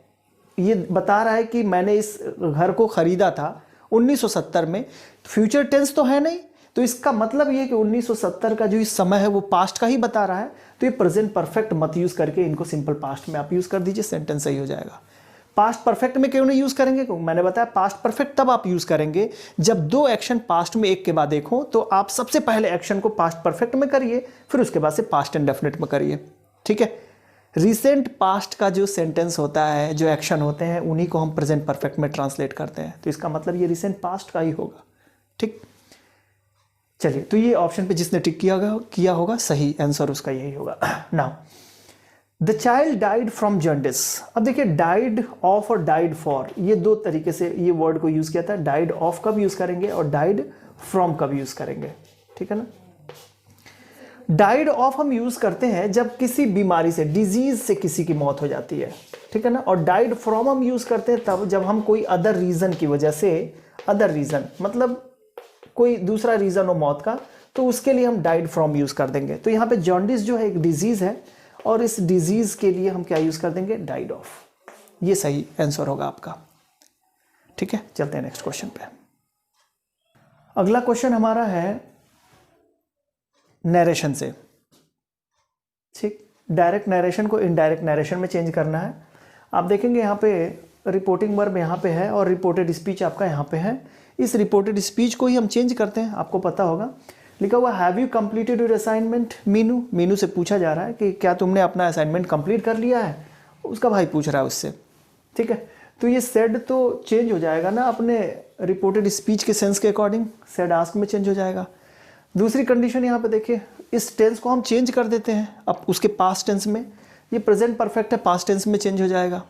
ये बता रहा है कि मैंने इस घर को ख़रीदा था 1970 में, फ्यूचर टेंस तो है नहीं, तो इसका मतलब ये कि 1970 का जो इस समय है वो पास्ट का ही बता रहा है, तो ये प्रेजेंट परफेक्ट मत यूज करके इनको सिंपल पास्ट में आप यूज कर दीजिए, सेंटेंस सही हो जाएगा। पास्ट परफेक्ट में क्यों नहीं यूज करेंगे? क्योंकि मैंने बताया पास्ट परफेक्ट तब आप यूज करेंगे जब दो एक्शन पास्ट में एक के बाद एक हो, तो आप सबसे पहले एक्शन को पास्ट परफेक्ट में करिए, फिर उसके बाद से पास्ट इंडेफिनिट में करिए। ठीक है, रिसेंट पास्ट का जो सेंटेंस होता है, जो एक्शन होते हैं, उन्हीं को हम प्रेजेंट परफेक्ट में ट्रांसलेट करते हैं, तो इसका मतलब ये रिसेंट पास्ट का ही होगा। ठीक, चलिए, तो ये ऑप्शन पे जिसने टिक किया होगा सही आंसर उसका यही होगा। Now the child died from jaundice. अब देखिए, डाइड ऑफ और डाइड फॉर, ये दो तरीके से ये वर्ड को यूज किया था। डाइड ऑफ कब यूज करेंगे और डाइड फ्रॉम कब यूज करेंगे? ठीक है ना। डाइड ऑफ हम यूज करते हैं जब किसी बीमारी से, डिजीज से किसी की मौत हो जाती है, ठीक है ना। और डाइड फ्रॉम हम यूज करते हैं तब जब हम कोई अदर रीजन की वजह से, अदर रीजन मतलब कोई दूसरा रीजन हो मौत का, तो उसके लिए हम डाइड फ्रॉम यूज कर देंगे। तो यहाँ पे जॉन्डिस जो है एक डिजीज है, और इस डिजीज के लिए हम क्या यूज कर देंगे? Died of. ये सही आंसर होगा आपका। ठीक है, चलते हैं नेक्स्ट क्वेश्चन पे। अगला क्वेश्चन हमारा है नरेशन से। ठीक, डायरेक्ट नरेशन को इनडायरेक्ट नरेशन में चेंज करना है। आप देखेंगे यहाँ पे रिपोर्टिंग वर्ब यहाँ पे है और रिपोर्टेड स्पीच आपका यहाँ पे है। इस रिपोर्टेड स्पीच को ही हम चेंज करते हैं, आपको पता होगा। लिखा हुआ have you completed your assignment Meenu. Meenu से पूछा जा रहा है कि क्या तुमने अपना असाइनमेंट कंप्लीट कर लिया है, उसका भाई पूछ रहा है उससे। ठीक है, तो ये सेड तो चेंज हो जाएगा ना अपने रिपोर्टेड स्पीच के सेंस के अकॉर्डिंग, सेड आस्क में चेंज हो जाएगा। दूसरी कंडीशन यहाँ पे देखिए, इस टेंस को हम चेंज कर देते हैं अब उसके पास्ट टेंस में। ये प्रेजेंट परफेक्ट है, पास्ट टेंस में चेंज हो जाएगा।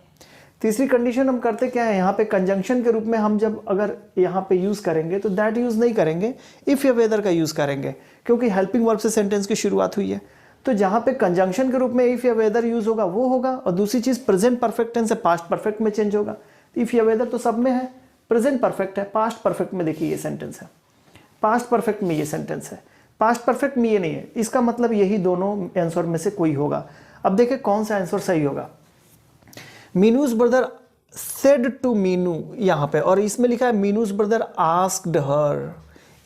तीसरी कंडीशन हम करते क्या है, यहाँ पे कंजंक्शन के रूप में हम जब अगर यहाँ पे यूज़ करेंगे तो दैट यूज़ नहीं करेंगे, इफ़ या वेदर का यूज़ करेंगे, क्योंकि हेल्पिंग वर्ब से सेंटेंस की शुरुआत हुई है। तो जहाँ पे कंजंक्शन के रूप में इफ़ या वेदर यूज़ होगा वो होगा, और दूसरी चीज़ प्रेजेंट परफेक्ट टेंस से पास्ट परफेक्ट में चेंज होगा। इफ़ या वेदर तो सब में है, प्रेजेंट परफेक्ट है, पास्ट परफेक्ट में देखिए ये सेंटेंस है, पास्ट परफेक्ट में ये सेंटेंस है, पास्ट परफेक्ट में ये नहीं है। इसका मतलब यही दोनों आंसर में से कोई होगा। अब देखिए कौन सा आंसर सही होगा। Meenu's brother said to Meenu यहाँ पे, और इसमें लिखा है Meenu's brother asked her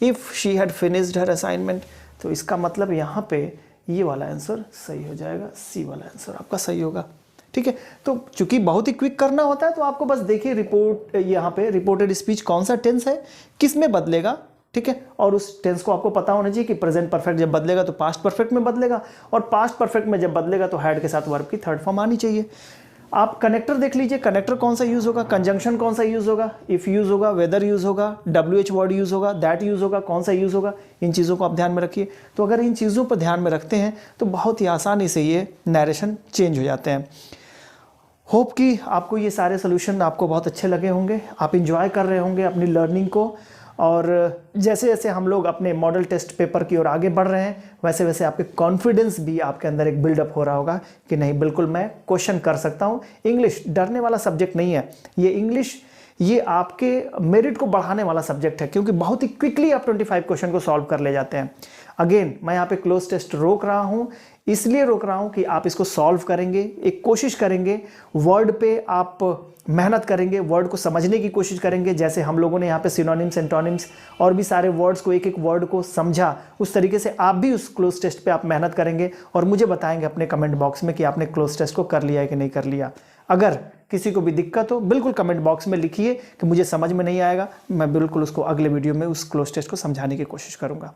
if she had finished her assignment. तो इसका मतलब यहाँ पे ये वाला आंसर सही हो जाएगा, सी वाला आंसर आपका सही होगा। ठीक है, तो चूंकि बहुत ही क्विक करना होता है तो आपको बस देखिए रिपोर्ट, यहाँ पे रिपोर्टेड स्पीच कौन सा टेंस है, किस में बदलेगा। ठीक है, और उस टेंस को आपको पता होना चाहिए कि प्रेजेंट परफेक्ट जब बदलेगा तो पास्ट परफेक्ट में बदलेगा, और पास्ट परफेक्ट में जब बदलेगा तो हैड के साथ वर्ब की थर्ड फॉर्म आनी चाहिए। आप कनेक्टर देख लीजिए, कनेक्टर कौन सा यूज होगा, कंजंक्शन कौन सा यूज होगा, इफ यूज होगा, वेदर यूज होगा, WH वर्ड यूज होगा, दैट यूज होगा, कौन सा यूज होगा, इन चीज़ों को आप ध्यान में रखिए। तो अगर इन चीज़ों पर ध्यान में रखते हैं तो बहुत ही आसानी से ये नरेशन चेंज हो जाते हैं। होप कि आपको ये सारे सोल्यूशन आपको बहुत अच्छे लगे होंगे, आप इंजॉय कर रहे होंगे अपनी लर्निंग को, और जैसे जैसे हम लोग अपने मॉडल टेस्ट पेपर की ओर आगे बढ़ रहे हैं वैसे वैसे आपके कॉन्फिडेंस भी आपके अंदर एक बिल्डअप हो रहा होगा कि नहीं बिल्कुल मैं क्वेश्चन कर सकता हूँ। इंग्लिश डरने वाला सब्जेक्ट नहीं है, ये इंग्लिश ये आपके मेरिट को बढ़ाने वाला सब्जेक्ट है, क्योंकि बहुत ही क्विकली आप 25 क्वेश्चन को सॉल्व कर ले जाते हैं। अगेन मैं यहाँ पे क्लोज टेस्ट रोक रहा हूँ, इसलिए रोक रहा हूँ कि आप इसको सॉल्व करेंगे, एक कोशिश करेंगे, वर्ड पे आप मेहनत करेंगे, वर्ड को समझने की कोशिश करेंगे। जैसे हम लोगों ने यहाँ पे सिनोनिम्स, एंटोनिम्स और भी सारे वर्ड्स को, एक एक वर्ड को समझा, उस तरीके से आप भी उस क्लोज टेस्ट पे आप मेहनत करेंगे और मुझे बताएंगे अपने कमेंट बॉक्स में कि आपने क्लोज टेस्ट को कर लिया है कि नहीं कर लिया। अगर किसी को भी दिक्कत हो बिल्कुल कमेंट बॉक्स में लिखिए कि मुझे समझ में नहीं आएगा, मैं बिल्कुल उसको अगले वीडियो में उस क्लोज टेस्ट को समझाने की कोशिश करूँगा।